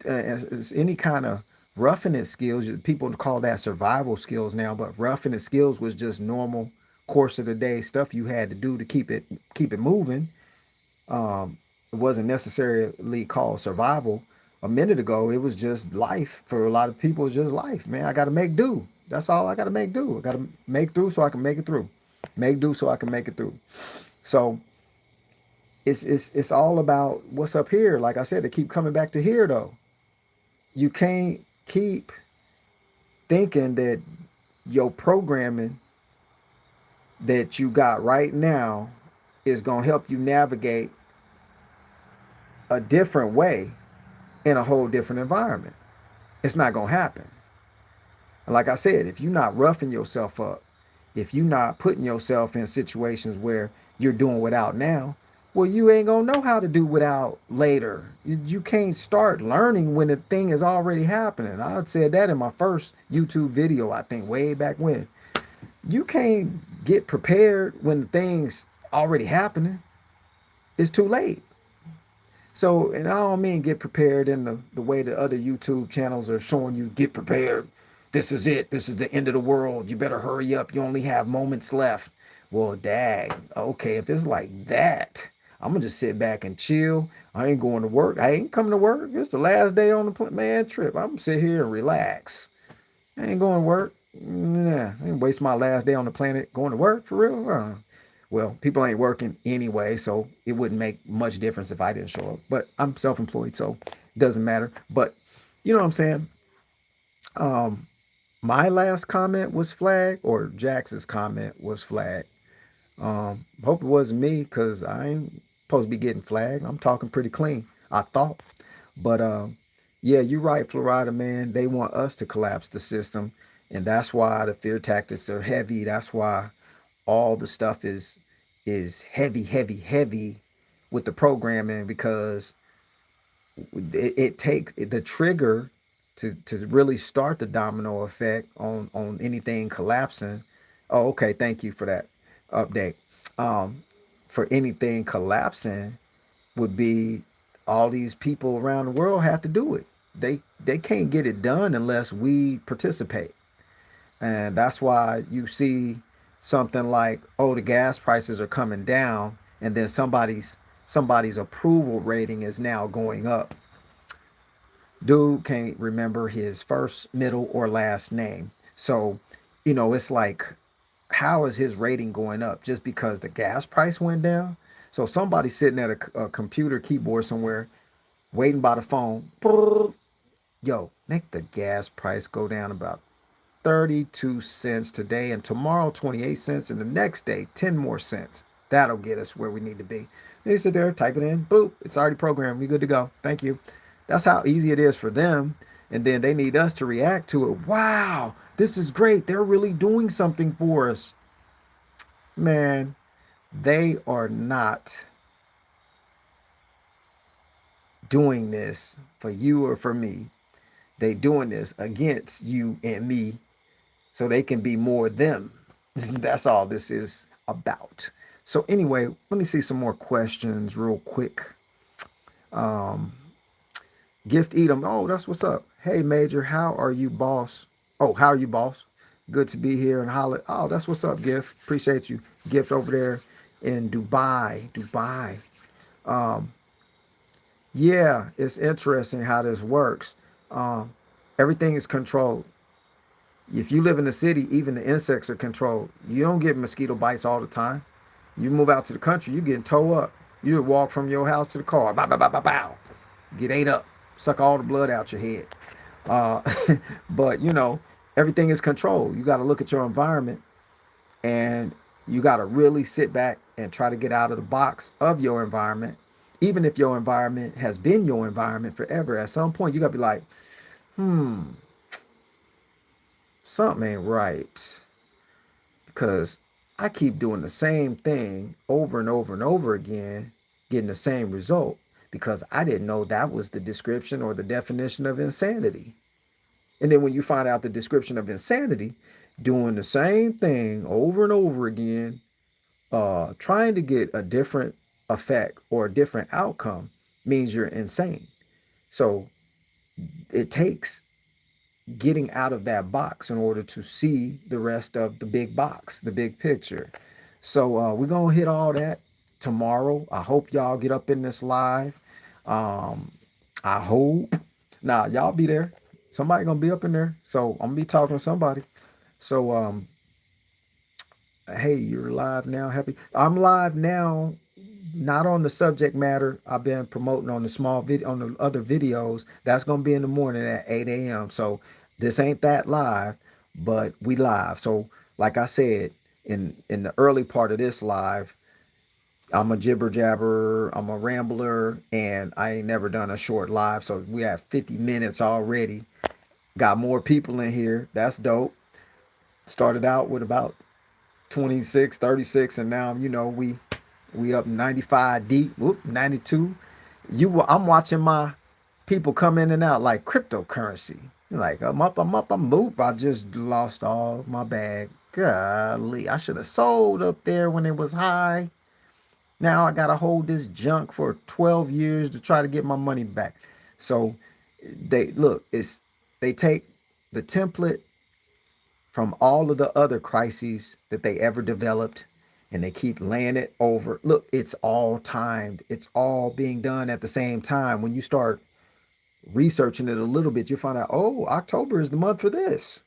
as any kind of roughing it skills, people call that survival skills now, but roughing it skills was just normal course of the day stuff you had to do to keep it moving. It wasn't necessarily called survival a minute ago. It was just life for a lot of people. It's just life, man. I got to make do. That's all I got to make do. I got to make through so I can make it through. Make do so I can make it through. So it's all about what's up here. Like I said, to keep coming back to here though. You can't keep thinking that your programming that you got right now is going to help you navigate a different way in a whole different environment. It's not going to happen. And like I said, if you're not roughing yourself up, if you're not putting yourself in situations where you're doing without now, well, you ain't gonna know how to do without later. You can't start learning when the thing is already happening. I said that in my first YouTube video, I think way back when. You can't get prepared when the thing's already happening. It's too late. So, and I don't mean get prepared in the way that other YouTube channels are showing you get prepared. This is it. This is the end of the world. You better hurry up. You only have moments left. Well, dag. Okay, if it's like that, I'm gonna just sit back and chill. I ain't going to work. I ain't coming to work. It's the last day on the man trip. I'm gonna sit here and relax. I ain't going to work. Nah, I ain't waste my last day on the planet going to work for real. Well, people ain't working anyway, so it wouldn't make much difference if I didn't show up. But I'm self-employed, so it doesn't matter. But you know what I'm saying? Um, my last comment was flagged, or Jax's comment was flagged. Hope it wasn't me, because I ain't supposed to be getting flagged. I'm talking pretty clean, I thought. But yeah, you're right, Florida man. They want us to collapse the system, and that's why the fear tactics are heavy. That's why all the stuff is heavy, heavy, heavy with the programming, because it takes the trigger to really start the domino effect on anything collapsing. Oh, okay. Thank you for that update. Um, for anything collapsing would be all these people around the world have to do it. They can't get it done unless we participate. And that's why you see something like, oh, the gas prices are coming down, and then somebody's approval rating is now going up. Dude can't remember his first, middle, or last name. So, it's like, how is his rating going up just because the gas price went down? So somebody sitting at a computer keyboard somewhere, waiting by the phone. Yo, make the gas price go down about 32 cents today, and tomorrow 28 cents, and the next day 10 more cents. That'll get us where we need to be. They sit there, type it in, boop, it's already programmed. We good to go. Thank you. That's how easy it is for them. And then they need us to react to it. Wow, this is great. They're really doing something for us. Man, they are not doing this for you or for me. They doing this against you and me so they can be more them. That's all this is about. So anyway, let me see some more questions real quick. Um, Gift Edom. Oh, that's what's up. Hey Major, how are you, boss? Oh, how are you, boss? Good to be here and holler. Oh, that's what's up, Gift. Appreciate you. Gift over there in Dubai. Dubai. Um, yeah, it's interesting how this works. Um, Everything is controlled. If you live in the city, even the insects are controlled. You don't get mosquito bites all the time. You move out to the country, you getting towed up. You walk from your house to the car, bow, bow, bow, bow, bow. Get ate up, suck all the blood out your head. Uh, but everything is controlled. You got to look at your environment, and you got to really sit back and try to get out of the box of your environment. Even if your environment has been your environment forever, at some point you got to be like, hmm, something ain't right, because I keep doing the same thing over and over and over again, getting the same result, because I didn't know that was the description or the definition of insanity. And then when you find out the description of insanity, doing the same thing over and over again, trying to get a different effect or a different outcome means you're insane. So it takes getting out of that box in order to see the rest of the big box, the big picture. So we're gonna hit all that tomorrow. I hope y'all get up in this live. Um, I hope. Nah, y'all be there. Somebody gonna be up in there. So I'm gonna be talking to somebody. So hey, you're live now. Happy. I'm live now. Not on the subject matter I've been promoting on the small video on the other videos. That's gonna be in the morning at 8 a.m. So this ain't that live, but we live. So like I said in the early part of this live, I'm a jibber jabber, I'm a rambler, and I ain't never done a short live. So we have 50 minutes already. Got more people in here. That's dope. Started out with about 26, 36, and now we up 95 deep. Whoop, 92. I'm watching my people come in and out like cryptocurrency. Like I'm boop. I just lost all my bag. Golly, I should have sold up there when it was high. Now I gotta hold this junk for 12 years to try to get my money back. So they take the template from all of the other crises that they ever developed and they keep laying it over. Look, it's all timed. It's all being done at the same time. When you start researching it a little bit, you find out, oh, October is the month for this.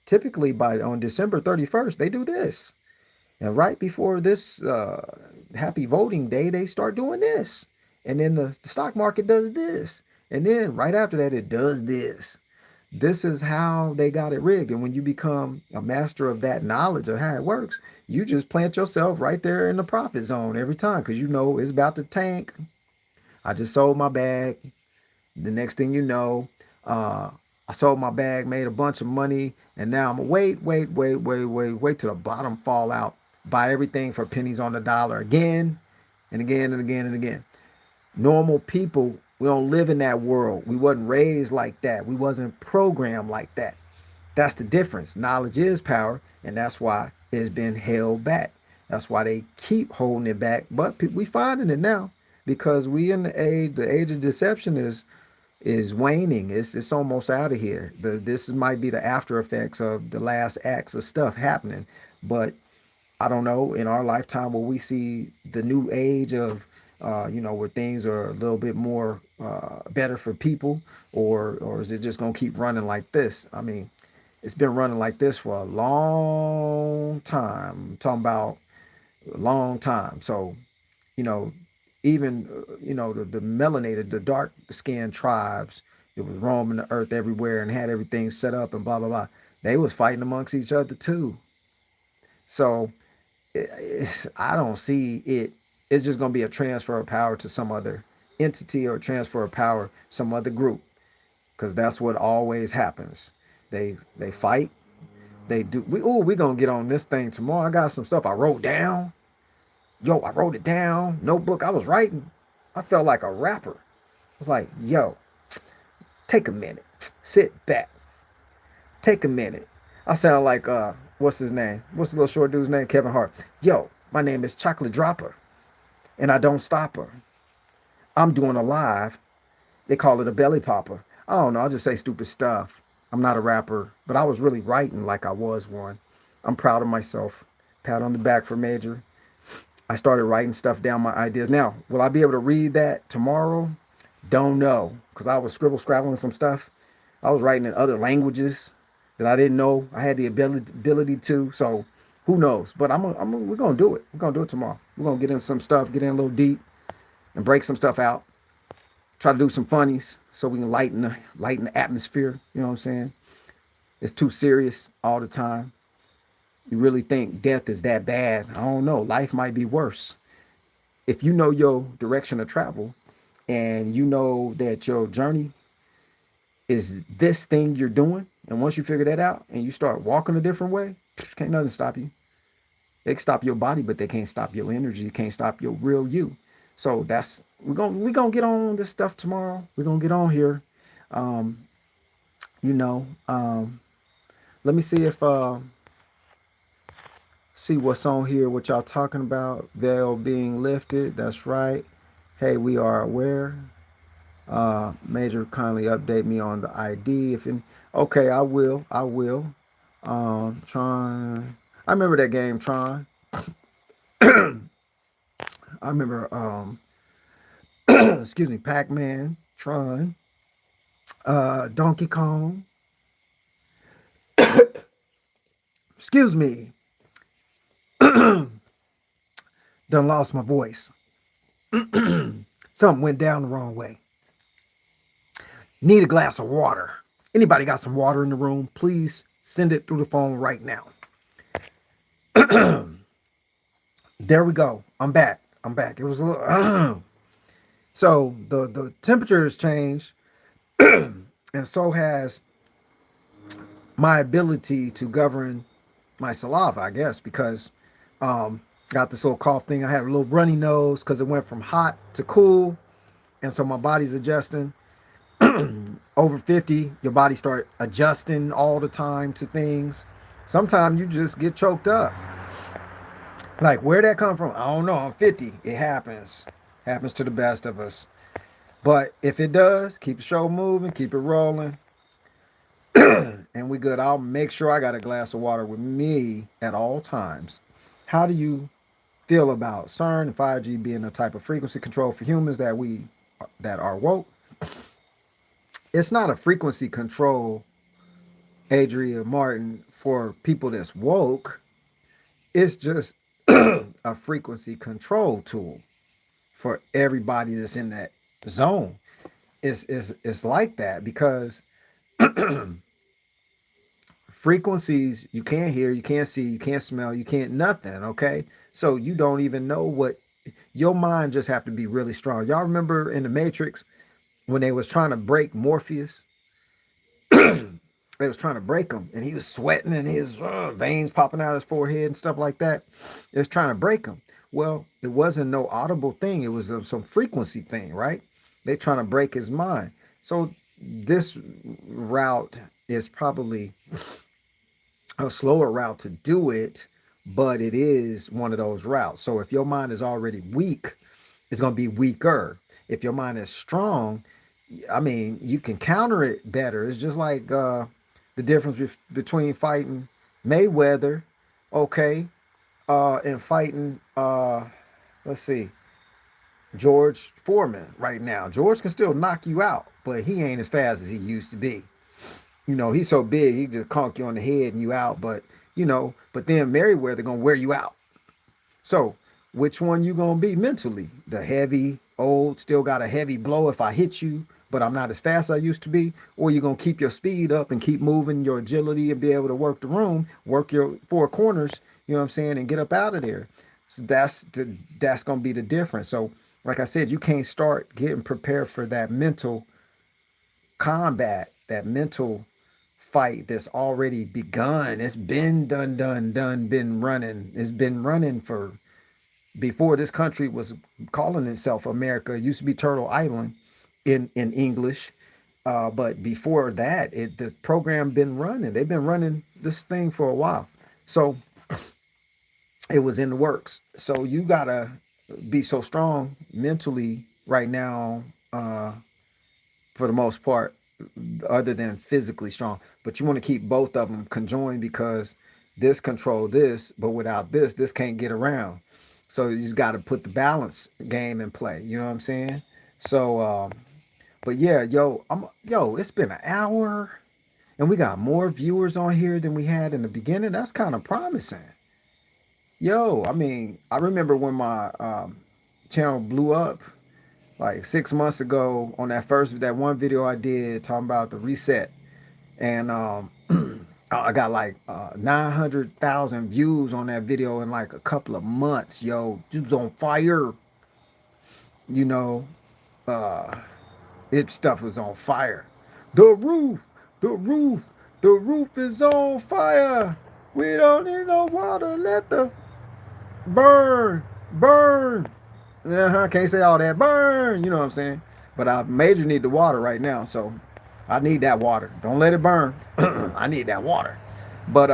Typically by on December 31st, they do this. And right before this happy voting day, they start doing this. And then the stock market does this. And then right after that, it does this. This is how they got it rigged. And when you become a master of that knowledge of how it works, you just plant yourself right there in the profit zone every time because you know it's about to tank. I just sold my bag. The next thing you know, uh, I sold my bag, made a bunch of money, and now I'm gonna wait till the bottom fall out. Buy everything for pennies on the dollar again and again and again and again. Normal people, we don't live in that world. We wasn't raised like that. We wasn't programmed like that. That's the difference. Knowledge is power, and that's why it's been held back. That's why they keep holding it back. But we finding it now because we in the age of deception is waning. It's almost out of here. This might be the after effects of the last acts of stuff happening. But I don't know, in our lifetime, will we see the new age of, where things are a little bit more better for people, or is it just gonna keep running like this? I mean, it's been running like this for a long time. I'm talking about a long time. So, you know, even the melanated, the dark skinned tribes that was roaming the earth everywhere and had everything set up and blah blah blah. They was fighting amongst each other too. So I don't see it. It's just going to be a transfer of power to some other entity or transfer of power some other group because that's what always happens. They fight. They do. We gonna get on this thing tomorrow. I got some stuff I wrote down. Yo, I wrote it down. Notebook. I was writing. I felt like a rapper. It's like, yo, take a minute. Sit back. Take a minute. I sound like what's his name? What's the little short dude's name? Kevin Hart. Yo, my name is Chocolate Dropper, and I don't stop her. I'm doing a live. They call it a belly popper. I don't know. I just say stupid stuff. I'm not a rapper, but I was really writing like I was one. I'm proud of myself. Pat on the back for Major. I started writing stuff down, my ideas. Now, will I be able to read that tomorrow? Don't know, because I was scrabbling some stuff. I was writing in other languages that I didn't know I had the ability to. So who knows? But we're gonna do it. We're gonna do it tomorrow. We're gonna get in some stuff, get in a little deep, and break some stuff out. Try to do some funnies so we can lighten the atmosphere. You know what I'm saying? It's too serious all the time. You really think death is that bad? I don't know. Life might be worse. If you know your direction of travel and you know that your journey is this thing you're doing, and once you figure that out and you start walking a different way, can't nothing stop you. They can stop your body, but they can't stop your energy. They can't stop your real you. So that's we're gonna get on this stuff tomorrow. We're gonna get on here. Um, you know, let me see if see what's on here, what y'all talking about. Veil being lifted. That's right. Hey, we are aware. Major, kindly update me on the ID. If in, okay, I will. I will. Tron. I remember that game, Tron. I remember. Excuse me, Pac-Man, Tron, Donkey Kong. Excuse me. Done lost my voice. Something went down the wrong way. Need a glass of water. Anybody got some water in the room? Please send it through the phone right now. There we go. I'm back. I'm back. It was a little. So the temperature has changed, and so has my ability to govern my saliva, I guess, because got this little cough thing. I had a little runny nose because it went from hot to cool, and so my body's adjusting. Over 50, your body start adjusting all the time to things. Sometimes you just get choked up. Like, where'd that come from? I don't know. I'm 50. It happens. Happens to the best of us. But if it does, keep the show moving, keep it rolling, and we good. I'll make sure I got a glass of water with me at all times. How do you feel about CERN and 5G being a type of frequency control for humans that are woke? It's not a frequency control, Adria Martin, for people that's woke. It's just a frequency control tool for everybody that's in that zone. It's like that because frequencies you can't hear, you can't see, you can't smell, you can't nothing, okay? So you don't even know what your mind just have to be really strong. Y'all remember in the Matrix when they was trying to break Morpheus? They was trying to break him and he was sweating and his veins popping out of his forehead and stuff like that. It was trying to break him. Well, it wasn't no audible thing. It was some frequency thing, right? They trying to break his mind. So this route is probably a slower route to do it, but it is one of those routes. So if your mind is already weak, it's going to be weaker. If your mind is strong, I mean, you can counter it better. It's just like the difference between fighting Mayweather, okay, and fighting, let's see, George Foreman right now. George can still knock you out, but he ain't as fast as he used to be. You know, he's so big, he just conk you on the head and you out. But, you know, but then Merriweather going to wear you out. So which one you going to be mentally? The heavy, old, still got a heavy blow if I hit you, but I'm not as fast as I used to be? Or you going to keep your speed up and keep moving your agility and be able to work the room, work your four corners, you know what I'm saying, and get up out of there. So that's going to be the difference. So like I said, you can't start getting prepared for that mental combat, that mental fight that's already begun. It's been done, been running. It's been running for before this country was calling itself America. It used to be Turtle Island in English. But before that, the program been running. They've been running this thing for a while. So it was in the works. So you gotta be so strong mentally right now, for the most part, other than physically strong. But you want to keep both of them conjoined because this control this, but without this, this can't get around. So you just got to put the balance game in play. You know what I'm saying? So, but yeah, yo, it's been an hour, and we got more viewers on here than we had in the beginning. That's kind of promising. Yo, I mean, I remember when my channel blew up like 6 months ago on that one video I did talking about the reset, and I got like 900,000 views on that video in like a couple of months. Yo, it was on fire. You know, uh, it stuff was on fire. The roof, the roof, the roof is on fire. We don't need no water. Let the burn. Can't say all that burn. You know what I'm saying? But I major need the water right now, so I need that water. Don't let it burn. I need that water. But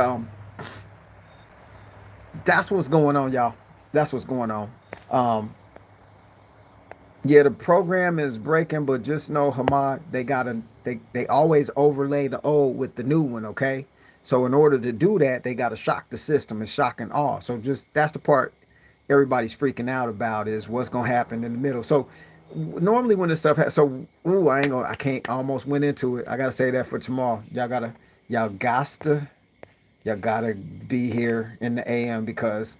that's what's going on, y'all. That's what's going on. Um, yeah, the program is breaking, but just know, Hamad, they always overlay the old with the new one, okay? So in order to do that, they gotta shock the system and shock and awe. So just that's the part everybody's freaking out about is what's gonna happen in the middle. So normally when this stuff I can't, I almost went into it. I gotta say that for tomorrow. Y'all gotta y'all gotta be here in the AM because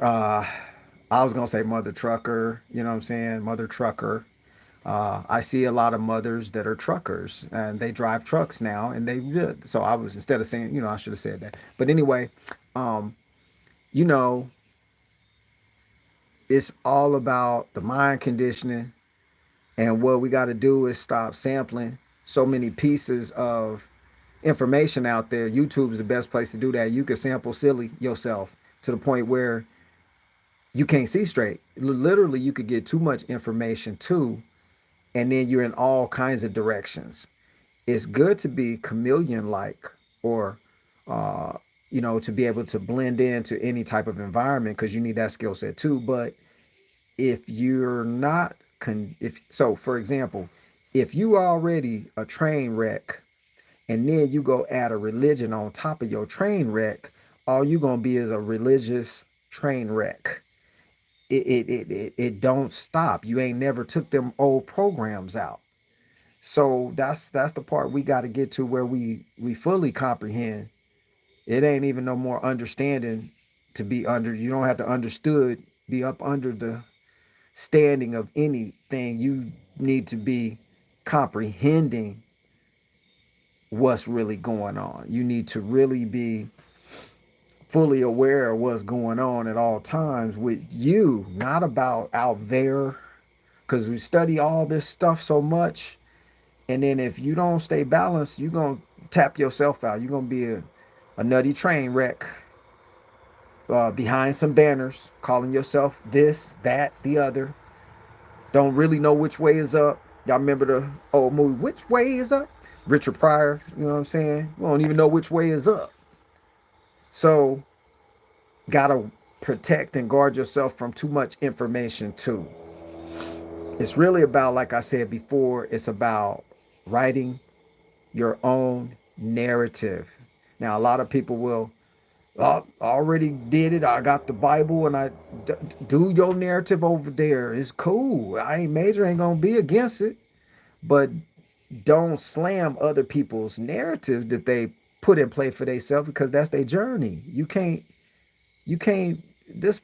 uh I was gonna say mother trucker, you know what I'm saying? Mother trucker. I see a lot of mothers that are truckers and they drive trucks now and they did. So I was, instead of saying, I should have said that. But anyway, um, you know, It's all about the mind conditioning. And what we got to do is stop sampling so many pieces of information out there. YouTube is the best place to do that. You can sample silly yourself to the point where you can't see straight. Literally, you could get too much information too, and then you're in all kinds of directions. It's good to be chameleon like, or uh, to be able to blend into any type of environment, because you need that skill set too. But if you're not if so, for example, if you already a train wreck and then you go add a religion on top of your train wreck, all you gonna be is a religious train wreck. It don't stop. You ain't never took them old programs out. So that's the part we got to get to, where we fully comprehend. It ain't even no more understanding to be under. You don't have to understood be up under the standing of anything. You need to be comprehending what's really going on. You need to really be fully aware of what's going on at all times with you, not about out there. Because we study all this stuff so much, and then if you don't stay balanced, you're gonna tap yourself out. You're gonna be a nutty train wreck, behind some banners, calling yourself this, that, the other. Don't really know which way is up. Y'all remember the old movie, Which Way Is Up? Richard Pryor, you know what I'm saying? You don't even know which way is up. So, gotta protect and guard yourself from too much information too. It's really about, like I said before, it's about writing your own narrative. Now, a lot of people will, I already did it. I got the Bible, and do your narrative over there. It's cool. I ain't major, ain't gonna be against it. But don't slam other people's narratives that they put in play for themselves, because that's their journey. You can't this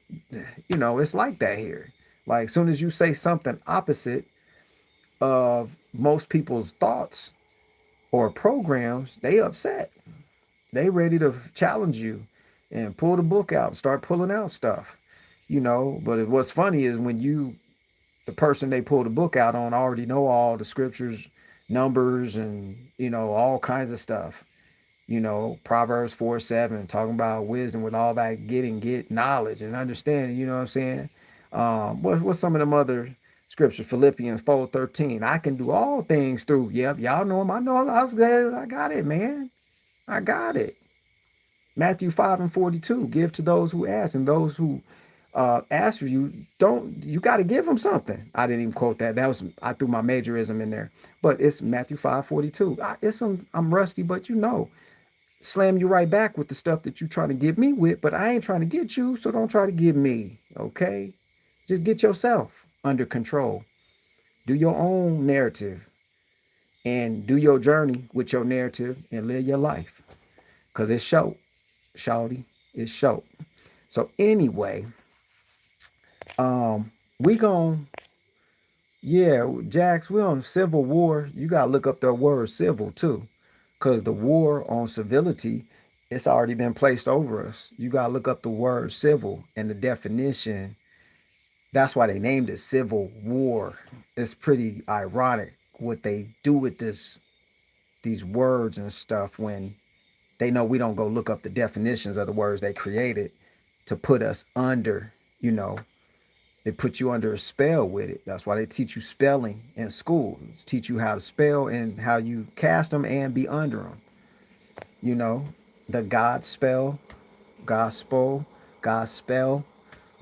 it's like that here. Like, soon as you say something opposite of most people's thoughts or programs, they upset. They ready to challenge you and pull the book out and start pulling out stuff. But what's funny is when the person they pull the book out on already know all the scriptures, numbers, and all kinds of stuff. Proverbs 4:7, talking about wisdom, with all that get knowledge and understanding. You know what I'm saying? What's some of them other scriptures? Philippians 4:13. I can do all things through. Yep, y'all know them. I know them. I got it, man. I got it. Matthew 5:42. Give to those who ask, and those who ask for you, you got to give them something. I didn't even quote that. I threw my majorism in there, but it's Matthew 5:42. I'm rusty, but slam you right back with the stuff that you trying to get me with, but I ain't trying to get you, so don't try to get me. Okay, just get yourself under control. Do your own narrative and do your journey with your narrative and live your life, because it's short, shawty. It's short. So anyway, we gon' yeah, Jax, we on civil war. You gotta look up the word civil too, because the war on civility, it's already been placed over us. You gotta look up the word civil and the definition. That's why they named it civil war. It's pretty ironic what they do with these words and stuff, when they know we don't go look up the definitions of the words they created to put us under. They put you under a spell with it. That's why they teach you spelling in school. Teach you how to spell and how you cast them and be under them. You know, the God spell, gospel, God spell.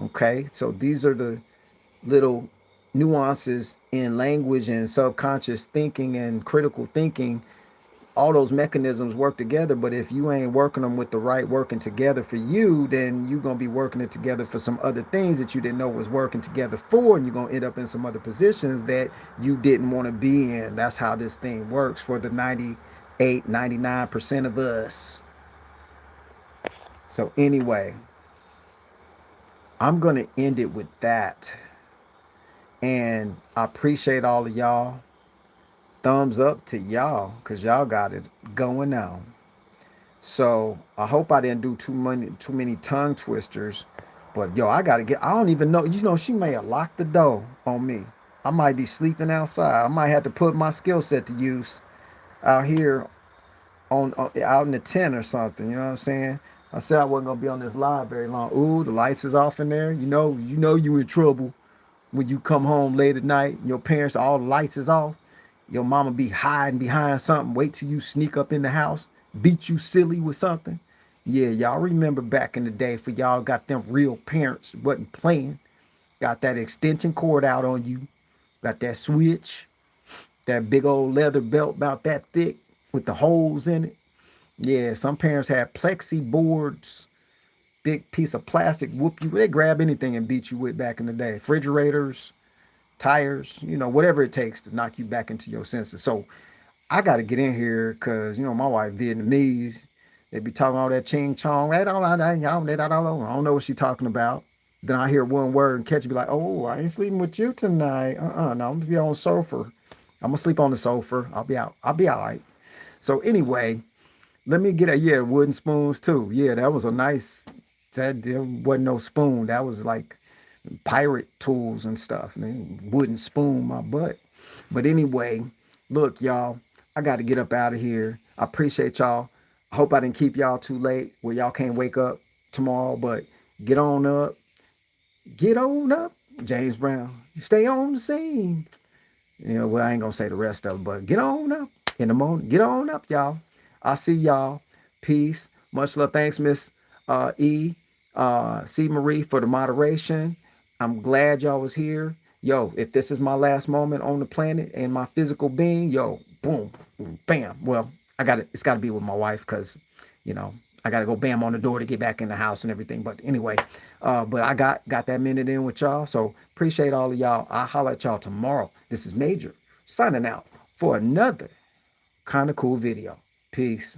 Okay, so these are the little nuances in language and subconscious thinking and critical thinking. All those mechanisms work together, but if you ain't working them with the right working together for you, then you're going to be working it together for some other things that you didn't know was working together for, and you're going to end up in some other positions that you didn't want to be in. That's how this thing works for the 98, 99% of us. So anyway, I'm going to end it with that, and I appreciate all of y'all. Thumbs up to y'all, because y'all got it going on. So I hope I didn't do too many tongue twisters, But yo, I gotta get. I don't even know. You know, she may have locked the door on me. I might be sleeping outside. I might have to put my skill set to use out here on out in the tent or something. You know what I'm saying? I said I wasn't gonna be on this live very long. Ooh, the lights is off in there. You in trouble when you come home late at night. Your parents, all the lights is off. Your mama be hiding behind something. Wait till you sneak up in the house, beat you silly with something. Yeah, y'all remember back in the day for y'all got them real parents wasn't playing. Got that extension cord out on you. Got that switch, that big old leather belt about that thick with the holes in it. Yeah, some parents had plexi boards, big piece of plastic, whoop you. They grab anything and beat you with back in the day. Refrigerators, tires, whatever it takes to knock you back into your senses. So I got to get in here because, my wife Vietnamese. They be talking all that ching chong. I don't know what she talking about. Then I hear one word and catch be like, oh, I ain't sleeping with you tonight. No, I'm gonna be on the sofa. I'm gonna sleep on the sofa. I'll be out. I'll be all right. So anyway, let me get wooden spoons too. Yeah, that was a nice. That there wasn't no spoon. That was like pirate tools and stuff. Man, wooden spoon my butt. But anyway, look, y'all, I got to get up out of here. I appreciate y'all. I hope I didn't keep y'all too late where y'all can't wake up tomorrow, but get on up. Get on up, James Brown. Stay on the scene. Well, I ain't gonna say the rest of it, but get on up in the morning. Get on up, y'all. I'll see y'all. Peace. Much love. Thanks, Miss C. Marie, for the moderation. I'm glad y'all was here. Yo, if this is my last moment on the planet and my physical being, yo, boom, bam. Well, it's gotta be with my wife because, you know, I gotta go bam on the door to get back in the house and everything. But anyway, but I got that minute in with y'all. So appreciate all of y'all. I'll holler at y'all tomorrow. This is Major signing out for another kind of cool video. Peace.